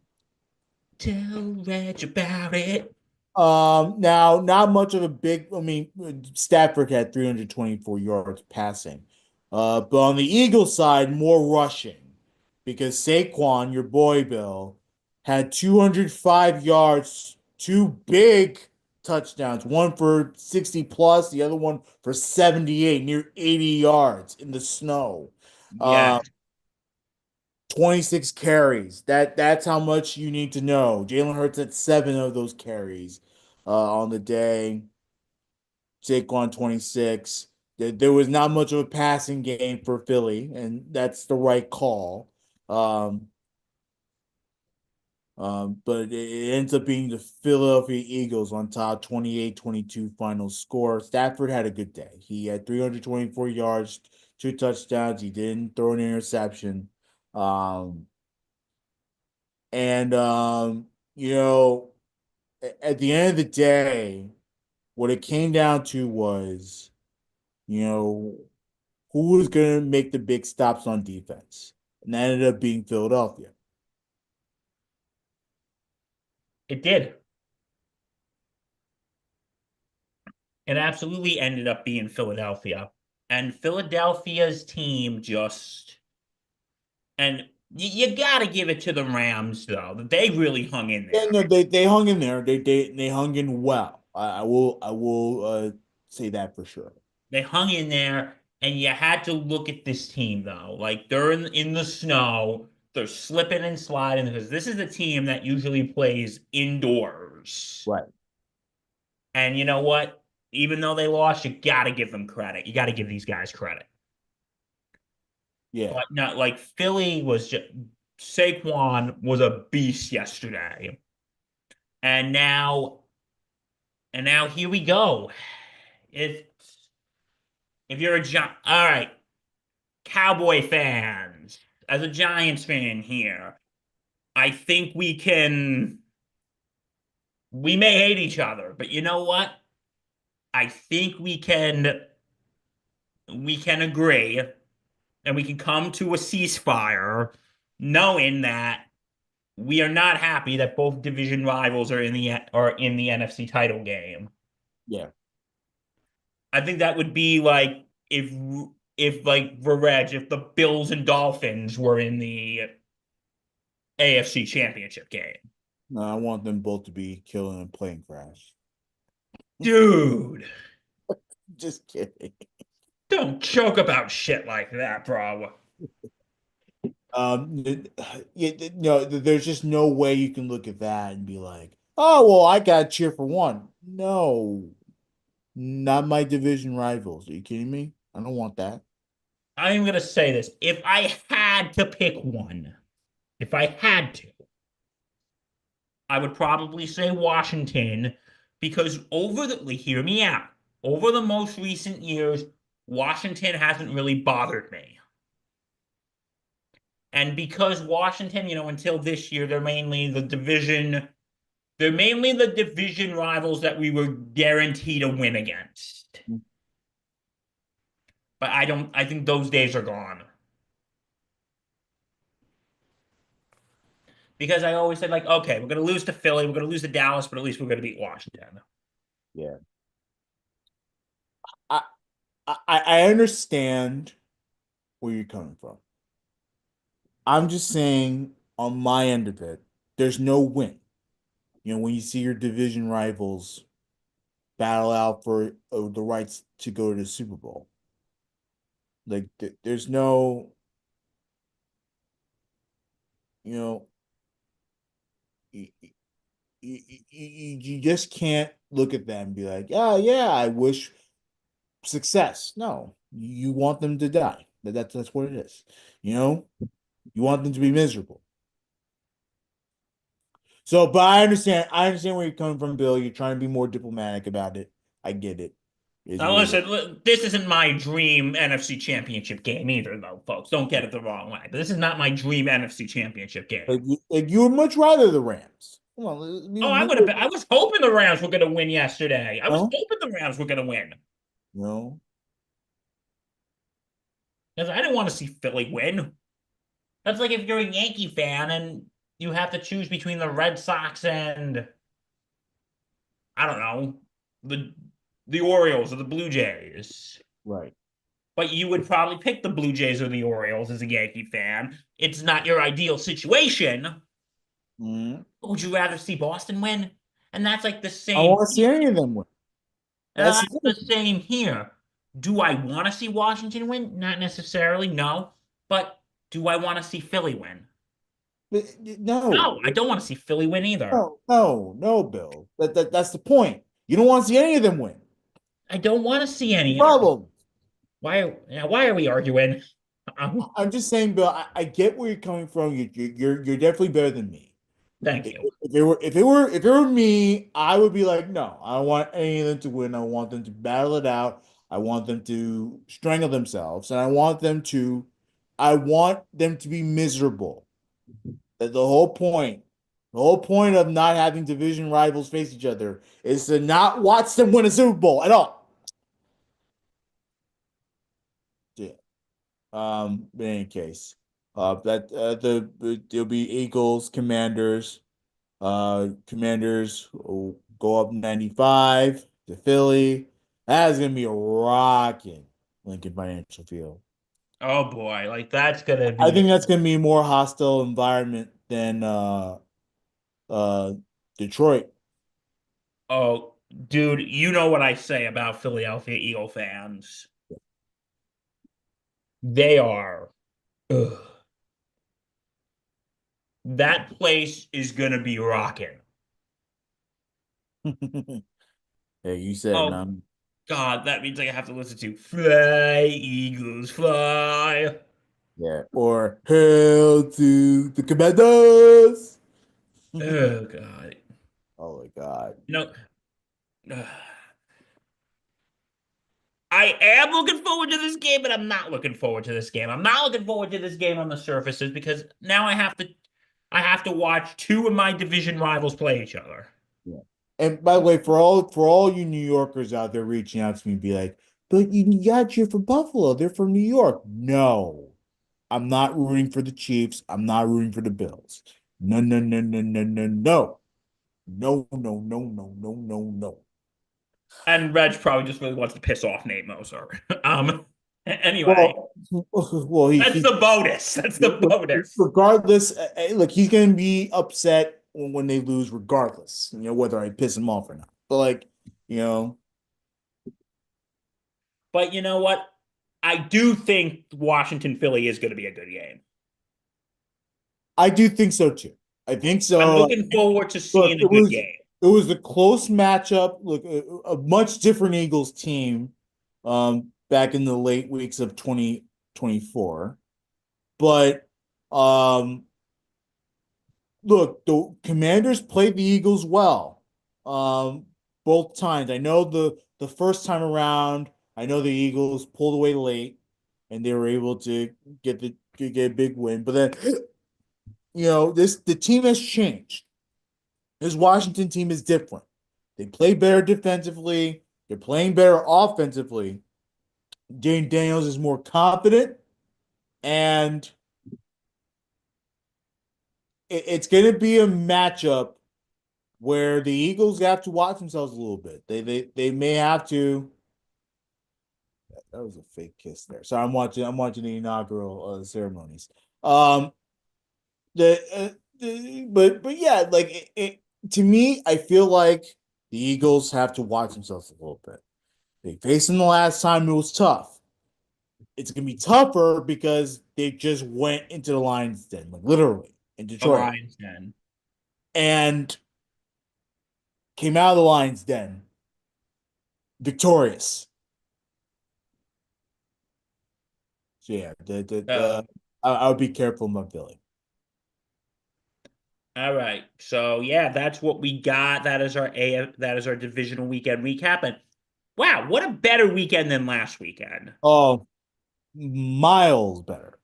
Tell Reg about it. now not much of a big, I mean, Stafford had 324 yards passing. But on the Eagles side, more rushing because Saquon, your boy Bill, had 205 yards, two big touchdowns, one for 60 plus, the other one for 78, near 80 yards in the snow. Yeah, Uh, 26 carries. That's how much you need to know. Jalen Hurts had seven of those carries on the day. Saquon 26. There was not much of a passing game for Philly, and that's the right call. Um, but it ends up being the Philadelphia Eagles on top, 28-22 final score. Stafford had a good day. He had 324 yards, two touchdowns. He didn't throw an interception. Um, and you know, at the end of the day, what it came down to was, you know, who was going to make the big stops on defense? And that ended up being Philadelphia. it did. It absolutely ended up being Philadelphia. And Philadelphia's team just, and you got to give it to the Rams, though. They really hung in Yeah, there. no, they hung in there. They hung in well. I will say that for sure. They hung in there, and you had to look at this team, though. Like, they're in the snow, they're slipping and sliding because this is a team that usually plays indoors. Right. And you know what? Even though they lost, you got to give them credit. You got to give these guys credit. Yeah. But not like Philly was just Saquon was a beast yesterday. And now and now here we go. If if you're a all right, Cowboy fans, as a Giants fan here, I think we may hate each other, but you know what? I think we can agree and we can come to a ceasefire knowing that we are not happy that both division rivals are in the NFC title game. Yeah. I think that would be like if like Reg, if the Bills and Dolphins were in the AFC Championship game. No, I want them both to be killed in a plane crash. Dude, Just kidding. don't joke about shit like that, bro. Yeah, no, there's just no way you can look at that and be like, "Oh, well, I got to cheer for one." No, not my division rivals. Are you kidding me? I don't want that. I'm gonna say this. If I had to pick one, if I had to, I would probably say Washington because hear me out. Over the most recent years, Washington hasn't really bothered me. And because Washington, until this year, they're mainly the division rivals that we were guaranteed a win against. But I think those days are gone. Because I always said, like, okay, we're gonna lose to Philly, we're gonna lose to Dallas, but at least we're gonna beat Washington. Yeah. I, I understand where you're coming from. I'm just saying on my end of it, there's no win. When you see your division rivals battle out for the rights to go to the Super Bowl, like there's no, you know, you, you just can't look at them and be like, yeah, yeah, I wish success. No, you want them to die. That's what it is. You know, you want them to be miserable. So, but I understand. I understand where you're coming from, Bill. You're trying to be more diplomatic about it. I get it. It is Now, what it is. listen, this isn't my dream NFC Championship game either, though, folks. Don't get it the wrong way. But this is not my dream NFC Championship game. You would much rather the Rams. Come on, Oh, I would have been. I was hoping the Rams were going to win yesterday. I was no, hoping the Rams were going to win no. because I didn't want to see Philly win. That's like if you're a Yankee fan and you have to choose between the Red Sox and I don't know, the the Orioles or the Blue Jays. Right. But you would probably pick the Blue Jays or the Orioles as a Yankee fan. It's not your ideal situation. Mhm. Would you rather see Boston win? And that's like the I don't same. want to see any of them win. That's the That's the thing. same here. Do I want to see Washington win? Not necessarily, no. But do I want to see Philly win? No, No, I don't want to see Philly win either. no, Bill. That's the point. You don't want to see any of them win. I don't want to see The any. problem. Why are we arguing? Um, I'm just saying, Bill. I get where you're coming from. You're definitely better than me. thank you. If it were me, I would be like, no, I don't want any of them to win. I want them to battle it out. I want them to strangle themselves, and I want them to be miserable. The whole point of not having division rivals face each other is to not watch them win a Super Bowl at all. Yeah. But in any case, that there'll be Eagles, Commanders. Commanders will go up 95 to Philly. That is gonna be a rocking Lincoln Financial Field. Oh boy, like that's gonna I be think that's gonna be a more hostile environment than uh Detroit. oh dude, you know what I say about Philadelphia Eagle fans. They are ugh. That place is gonna be rocking. Hey, you said, Oh man. God, that means I have to listen to Fly, Eagles, Fly. Yeah. Or hell to the Commanders. Oh God. Oh my God. You know, ugh. I am looking forward to this game, but I'm not looking forward to this game. I'm not looking forward to this game on the surfaces because now I have to watch two of my division rivals play each other. Yeah. And by the way, for all you New Yorkers out there reaching out to me, be like, but you got to cheer for Buffalo. They're from New York. No, I'm not rooting for the Chiefs. I'm not rooting for the Bills. No, no, no, no, no, no, no. No, no, no, no, no, no, no. And Reg probably just really wants to piss off Nate Moser. Anyway, Well, that's the bonus. That's the bonus. regardless, look, he's going to be upset when they lose, regardless, whether I piss him off or not. But you know, But you know what? I do think Washington Philly is going to be a good game. I do think so too. I think I'm so. looking forward to Look, seeing a good game. it was a close matchup. Look, a much different Eagles team, back in the late weeks of 2024. But um, look, the Commanders played the Eagles well, both times. I know the first time around, I know the Eagles pulled away late, and they were able to get a big win. But then, the team has changed. This Washington team is different. They play better defensively. They're playing better offensively. Jane Daniels is more confident, and it's going to be a matchup where the Eagles have to watch themselves a little bit. They may have to. That was a fake kiss there. So I'm watching the inaugural ceremonies. Um, but yeah, like to me, I feel like the Eagles have to watch themselves a little bit. They faced them the last time, it was tough. It's gonna be tougher because they just went into the Lions Den, like literally in The Detroit, Lions den. and came out of the Lions Den victorious. So yeah, Uh, I would be careful about Philly. all right. So yeah, that's what we got. That is our divisional weekend recap. And wow, what a better weekend than last weekend. Oh, miles better.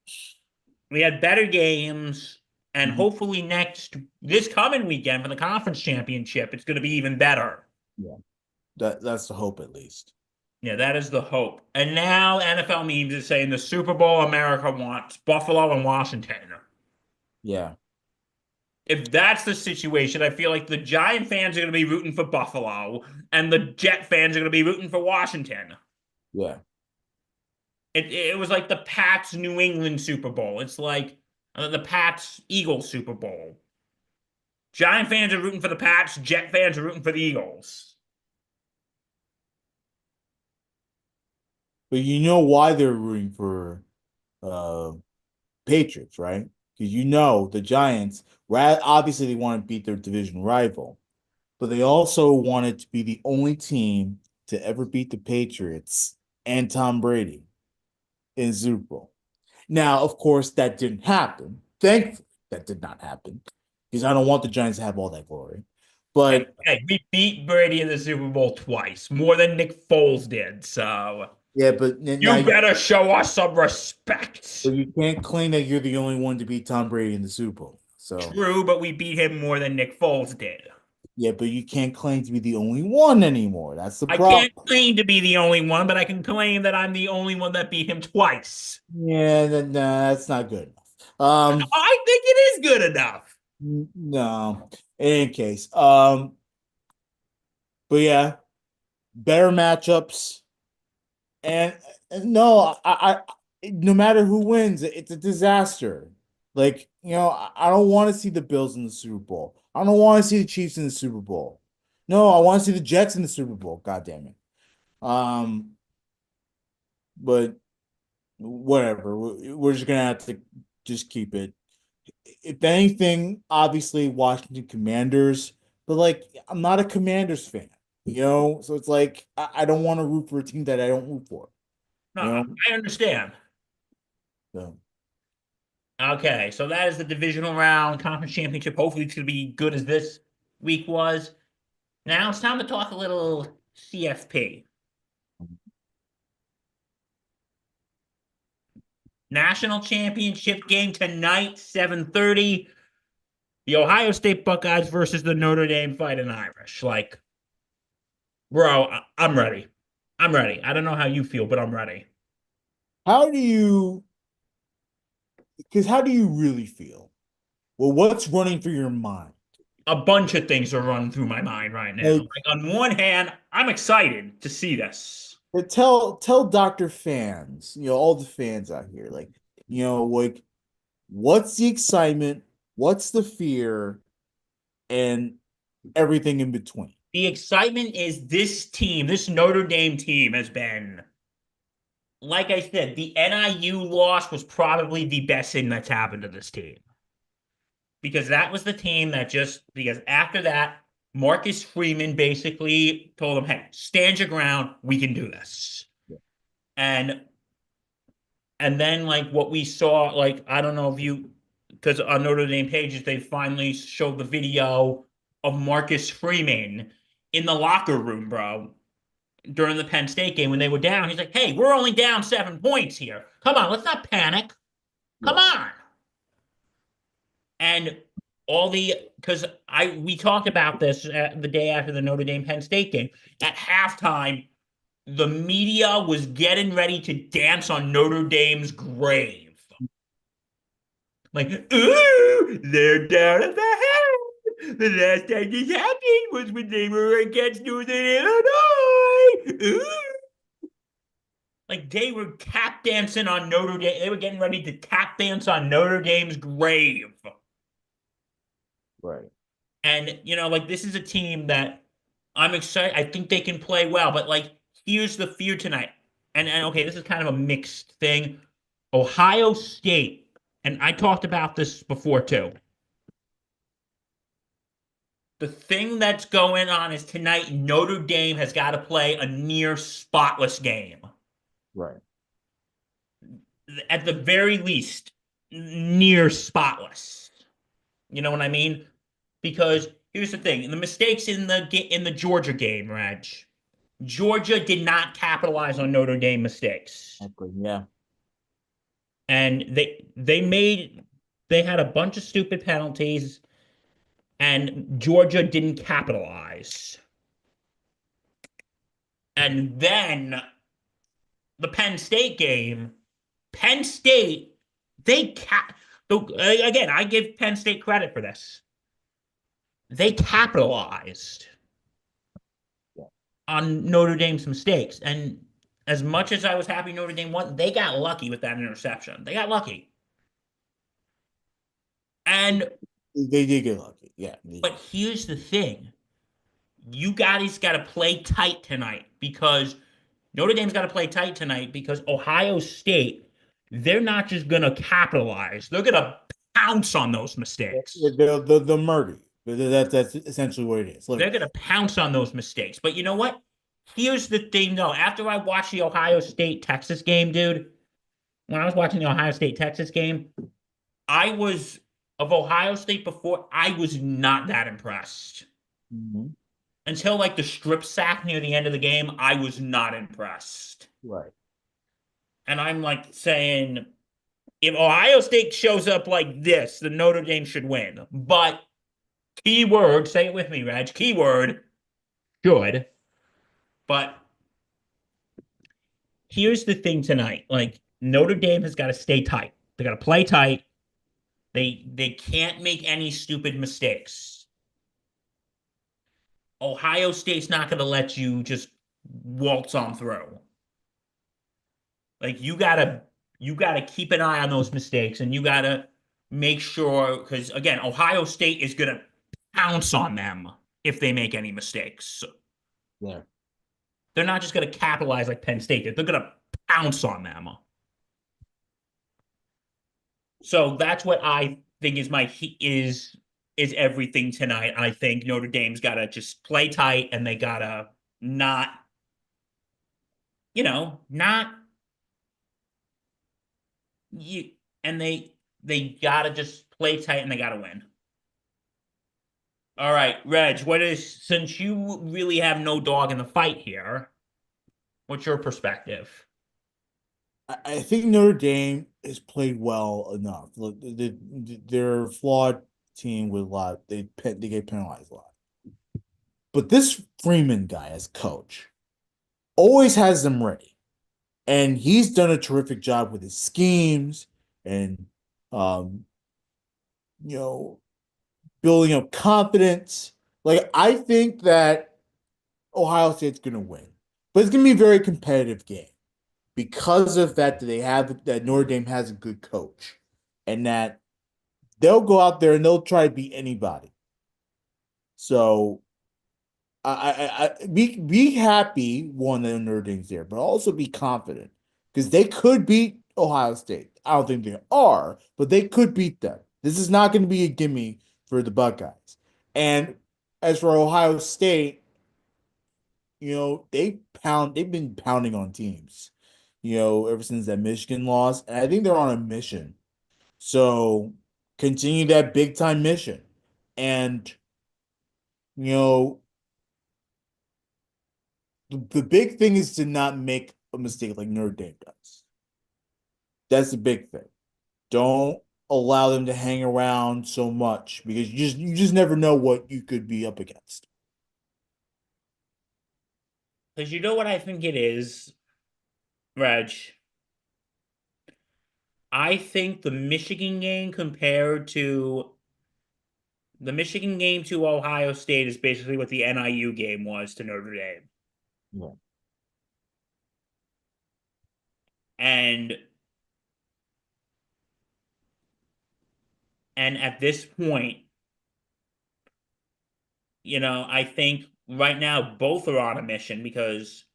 We had better games, and Mhm. hopefully this coming weekend for the conference championship, it's going to be even better. Yeah, that's the hope at least. Yeah, that is the hope. And now NFL memes is saying the Super Bowl America wants Buffalo and Washington. Yeah, If that's the situation, I feel like the Giant fans are going to be rooting for Buffalo and the Jet fans are going to be rooting for Washington. yeah. It was like the Pats New England Super Bowl. It's like the Pats Eagles Super Bowl. Giant fans are rooting for the Pats. Jet fans are rooting for the Eagles. But you know why they're rooting for uh Patriots, right? Because you know the Giants, right? Obviously, they want to beat their division rival, but they also wanted to be the only team to ever beat the Patriots and Tom Brady in the Super Bowl. Now, of course, that didn't happen. Thankfully, that did not happen because I don't want the Giants to have all that glory. Hey, But hey, we beat Brady in the Super Bowl twice, more than Nick Foles did. So yeah, but now you better show us some respect. you can't claim that you're the only one to beat Tom Brady in the Super Bowl. So True, but we beat him more than Nick Foles did. yeah, but you can't claim to be the only one anymore. That's the I problem. can't claim to be the only one, but I can claim that I'm the only one that beat him twice. Yeah, that's not good enough. I think it is good enough. No. In any case, but yeah, better matchups, and no, no matter who wins, it's a disaster. Like, I don't want to see the Bills in the Super Bowl. I don't want to see the Chiefs in the Super Bowl. No, I want to see the Jets in the Super Bowl. God damn it. Um, but whatever. We're just gonna have to just keep it. If anything, obviously Washington Commanders, but like I'm not a Commanders fan, so it's like I don't want to root for a team that I don't root for, No, you know. I understand. So Okay, so that is the divisional round, conference championship. Hopefully, it's going to be good as this week was. Now it's time to talk a little CFP. National championship game tonight, 7:30. The Ohio State Buckeyes versus the Notre Dame Fighting Irish. Like, bro, I'm ready. I'm ready. I don't know how you feel, but I'm ready. how do you? Because how do you really feel? Well, what's running through your mind? A bunch of things are running through my mind right now. Like, Like, on one hand, I'm excited to see this. tell Doctor fans, all the fans out here, like what's the excitement, what's the fear, and everything in between. The excitement is this team, this Notre Dame team has been, like I said, the NIU loss was probably the best thing that's happened to this team. Because that was the team that because after that, Marcus Freeman basically told them, hey, stand your ground. We can do this. And and then like what we saw, like I don't know if you because on Notre Dame pages they finally showed the video of Marcus Freeman in the locker room, bro, during the Penn State game when they were down. He's like, hey, we're only down 7 points here. Come on, let's not panic. Come Yeah. on. And all the because I we talked about this the day after the Notre Dame Penn State game. At halftime, the media was getting ready to dance on Notre Dame's grave. Like, ooh, they're down at the head. The last time this happened was when they were against Northern Illinois. Ooh. Like they were tap dancing on Notre Dame. They were getting ready to tap dance on Notre Dame's grave. Right. And like this is a team that I'm excited. I think they can play well, but like here's the fear tonight. And okay, this is kind of a mixed thing. Ohio State, and I talked about this before too. The thing that's going on is tonight Notre Dame has got to play a near spotless game. Right. At the very least, near spotless. You know what I mean? Because here's the thing: the mistakes in the Georgia game, Raj. Georgia did not capitalize on Notre Dame mistakes, Exactly. Yeah. and they had a bunch of stupid penalties, and Georgia didn't capitalize. And then the Penn State game, Penn State they cap Again, I give Penn State credit for this. They capitalized Yeah. on Notre Dame's mistakes. And as much as I was happy Notre Dame won, they got lucky with that interception. They got lucky. And They did get lucky. Yeah. but here's the thing. You guys got to play tight tonight because Notre Dame's got to play tight tonight because Ohio State, they're not just going to capitalize. They're going to pounce on those mistakes. The murder. That's essentially what it is. They're Look, going to pounce on those mistakes. But you know what? Here's the thing, though. After I watched the Ohio State Texas game, dude, when I was watching the Ohio State Texas game, I was of Ohio State before, I was not that impressed. mhm, Until like the strip sack near the end of the game, I was not impressed. right. And I'm like saying, if Ohio State shows up like this, then Notre Dame should win. But keyword, say it with me, Reg, keyword, should. But here's the thing tonight. Like Notre Dame has got to stay tight. They got to play tight. They can't make any stupid mistakes. Ohio State's not going to let you just waltz on through. Like you gotta keep an eye on those mistakes, and you gotta make sure because again, Ohio State is gonna pounce on them if they make any mistakes. Yeah. They're not just gonna capitalize like Penn State did. They're gonna pounce on them. So that's what I think is everything tonight. I think Notre Dame's gotta just play tight and they gotta not, not you and they gotta just play tight and they gotta win. All right, Reg, what is since you really have no dog in the fight here, what's your perspective? I think Notre Dame has played well enough. Look, they're a flawed team with a lot. They get penalized a lot. But this Freeman guy as coach always has them ready, and he's done a terrific job with his schemes and um, you know, building up confidence. Like I think that Ohio State's going to win, but it's going to be a very competitive game because of the fact that they have that Notre Dame has a good coach, and that they'll go out there and they'll try to beat anybody. So be happy one that Notre Dame's there, but also be confident because they could beat Ohio State. I don't think they are, but they could beat them. This is not going to be a gimme for the Buckeyes. And as for Ohio State, they've been pounding on teams, ever since that Michigan loss. And I think they're on a mission. So continue that big time mission. And, you know, the big thing is to not make a mistake like Notre Dame does. That's the big thing. Don't allow them to hang around so much because you just never know what you could be up against. Because you know what I think it is, Reg. I think the Michigan game to Ohio State is basically what the NIU game was to Notre Dame. Yeah. And at this point, I think right now both are on a mission because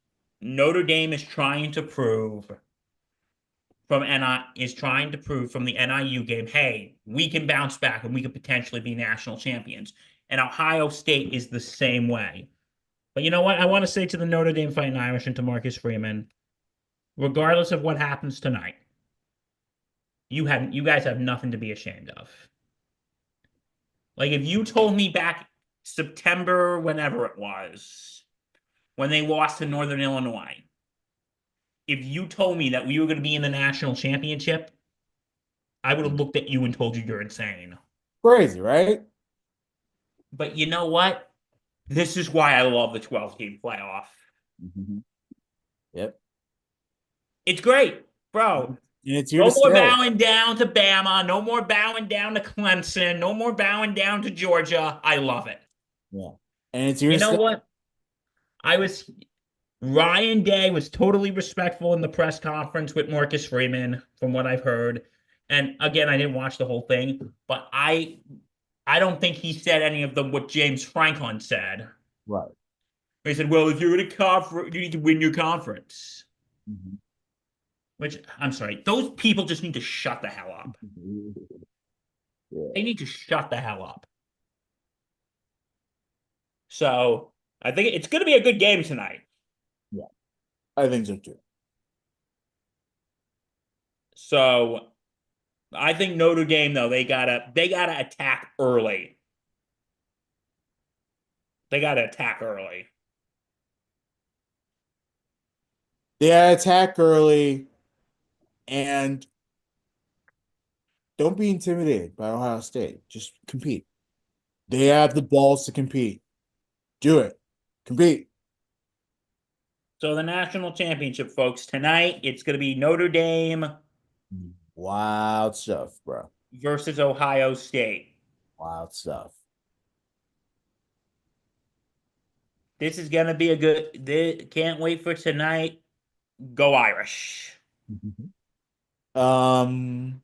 Notre Dame is trying to prove from the NIU game, hey, we can bounce back and we could potentially be national champions. And Ohio State is the same way. But you know what? I want to say to the Notre Dame Fighting Irish and to Marcus Freeman, regardless of what happens tonight, you guys have nothing to be ashamed of. Like if you told me back September, whenever it was, when they lost to Northern Illinois, if you told me that we were going to be in the national championship, I would have looked at you and told you you're insane. Crazy, right? But you know what? This is why I love the 12-team playoff. Mhm. Yep. It's great, bro. and it's here to No more stay. bowing down to Bama. No more bowing down to Clemson. No more bowing down to Georgia. I love it. Yeah, and it's here You to know stay. what? I was Ryan Day was totally respectful in the press conference with Marcus Freeman, from what I've heard. And again, I didn't watch the whole thing, but I don't think he said any of them what James Franklin said. Right. He said, "Well, if you're in a conference, you need to win your conference." Mhm. Which I'm sorry, those people just need to shut the hell up. Yeah, They need to shut the hell up. So I think it's going to be a good game tonight. yeah, I think so too. So I think Notre Dame though they gotta attack early. They gotta attack early. They attack early and don't be intimidated by Ohio State. Just compete. They have the balls to compete. Do it. Compete. So the national championship, folks, tonight it's going to be Notre Dame Wild stuff, bro. versus Ohio State. Wild stuff. This is going to be a good. Can't wait for tonight. Go Irish. Um,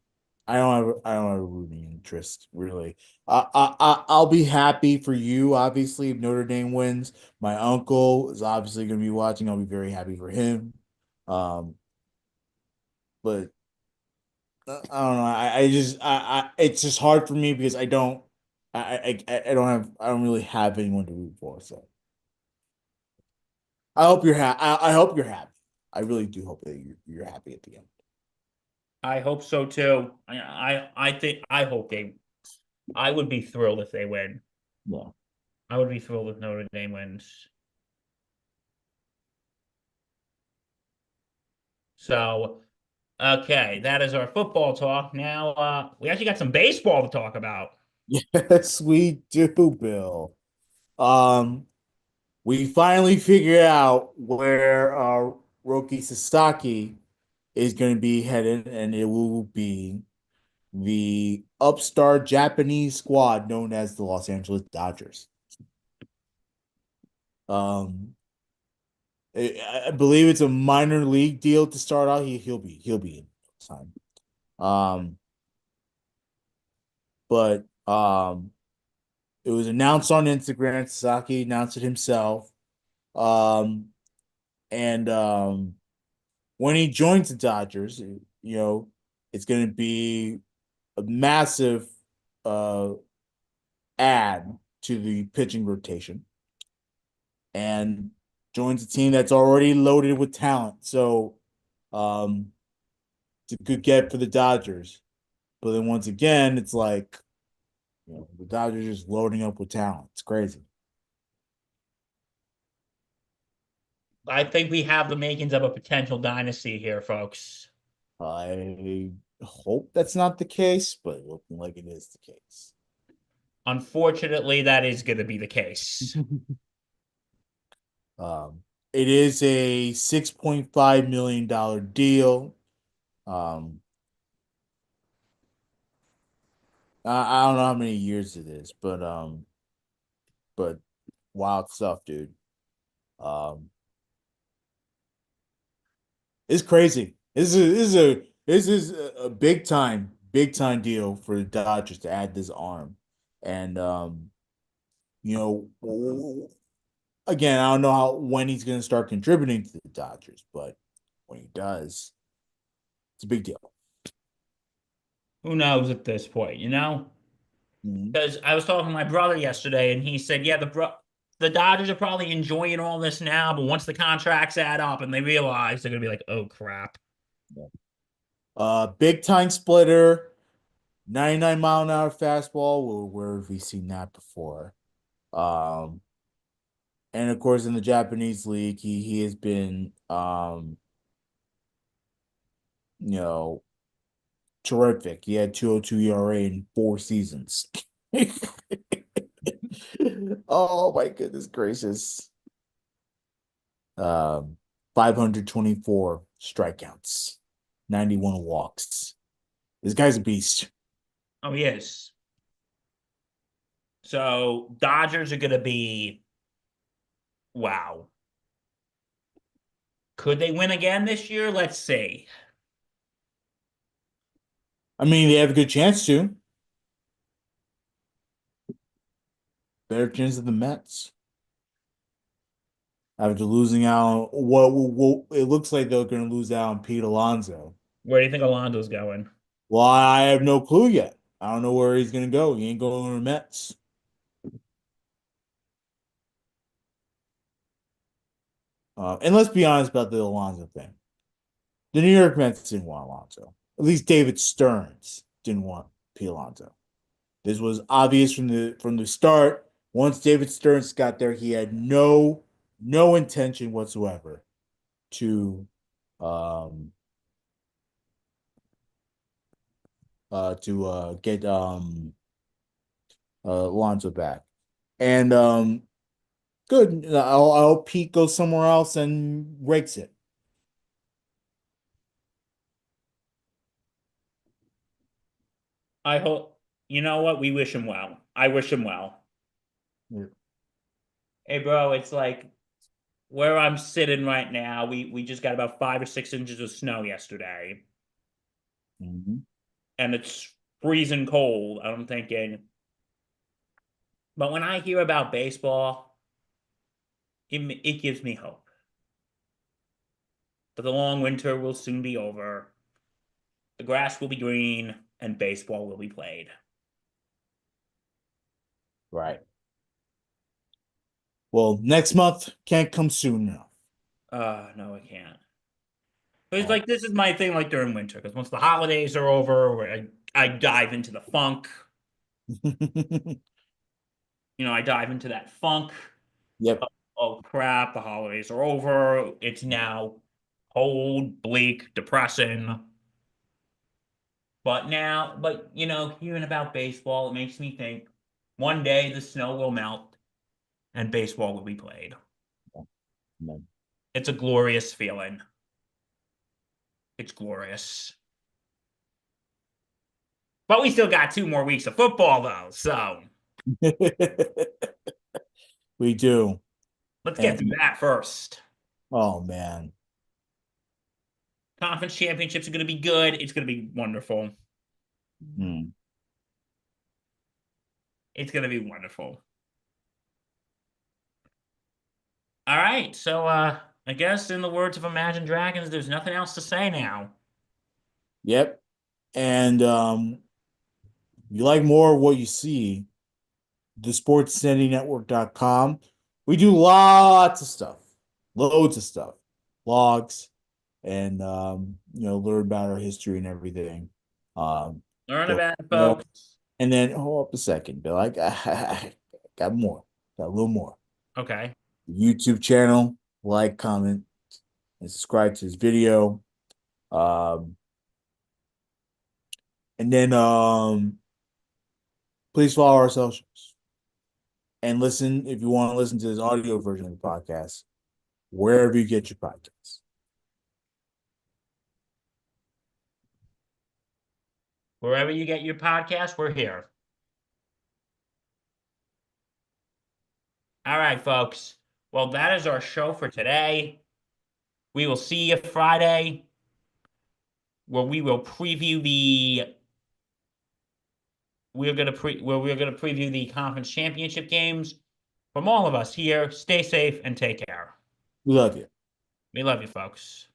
I don't have a rooting interest really. I'll be happy for you, obviously, if Notre Dame wins. My uncle is obviously going to be watching. I'll be very happy for him. Um, but I don't know. It's just hard for me because I don't really have anyone to root for. So I hope you're happy. I really do hope that you're happy at the end. I hope so too. I think I hope they. I would be thrilled if they win. Yeah. I would be thrilled if Notre Dame wins. So, okay, that is our football talk. Now, we actually got some baseball to talk about. Yes, we do, Bill. Um, we finally figured out where Roki Sasaki is going to be headed, and it will be the upstart Japanese squad known as the Los Angeles Dodgers. Um, I believe it's a minor league deal to start out. He'll be in time. Um, but it was announced on Instagram. Sasaki announced it himself. Um, and when he joins the Dodgers, it's going to be a massive uh add to the pitching rotation and joins a team that's already loaded with talent. So um it's a good get for the Dodgers. But then once again, it's like the Dodgers just loading up with talent. It's crazy. I think we have the makings of a potential dynasty here, folks. I hope that's not the case, but looking like it is the case. Unfortunately, that is going to be the case. It is a $6.5 million deal. Um, I don't know how many years it is, but wild stuff, dude. Um, it's crazy. This is a big time deal for the Dodgers to add this arm, and you know, again, I don't know when he's going to start contributing to the Dodgers, but when he does, it's a big deal. Who knows at this point, you know? Mhm. Because I was talking to my brother yesterday, and he said, "Yeah, the Dodgers are probably enjoying all this now, but once the contracts add up and they realize, they're gonna be like, oh crap." Big time splitter, 99-mile-an-hour fastball. Where have we seen that before? Um, and of course, in the Japanese league, he has been you know, terrific. He had 2.02 ERA in 4 seasons. Oh my goodness gracious. Um, 524 strikeouts. 91 walks. This guy's a beast. Oh, he is. So Dodgers are gonna be wow. Could they win again this year? Let's see. I mean, they have a good chance to. Better chance than the Mets. After losing out, what it looks like they're going to lose out on Pete Alonso. Where do you think Alonso's going? Well, I have no clue yet. I don't know where he's going to go. He ain't going to the Mets. And let's be honest about the Alonso thing. The New York Mets didn't want Alonso. At least David Stearns didn't want Pete Alonso. This was obvious from the start. Once David Stearns got there, he had no intention whatsoever to um get Alonso back. And good. I hope Pete goes somewhere else and rakes it. I hope you know what? We wish him well. I wish him well. Yeah. Hey bro, it's like where I'm sitting right now, we just got about 5 or 6 inches of snow yesterday. Mhm. And it's freezing cold. I'm thinking, but when I hear about baseball, it gives me hope. But the long winter will soon be over. The grass will be green and baseball will be played. Right. Well, next month can't come soon enough. No, I can't. It's Oh. like this is my thing like during winter, because once the holidays are over, where I dive into the funk. I dive into that funk. Yep. Oh crap, the holidays are over. It's now cold, bleak, depressing. But hearing about baseball, it makes me think one day the snow will melt and baseball will be played. It's a glorious feeling. It's glorious. But we still got 2 more weeks of football, though. So We do. let's get through And that first. oh man. Conference championships are going to be good. It's going to be wonderful. Hmm. It's going to be wonderful. All right. So I guess in the words of Imagine Dragons, there's nothing else to say now. Yep. And if you like more of what you see, thesportscentynetwork.com. We do lots of stuff, loads of stuff, blogs, and learn about our history and everything. Um, Learn so, about it, yeah, folks. and then hold up a second, Bill. I got more, got a little more. Okay. YouTube channel, like, comment, and subscribe to this video. Um, and then please follow our socials and listen if you want to listen to this audio version of the podcast wherever you get your podcasts. Wherever you get your podcast, we're here. All right, folks. Well, that is our show for today. We will see you Friday, where we will preview the we're gonna preview the conference championship games. From all of us here, stay safe and take care. We love you. We love you, folks.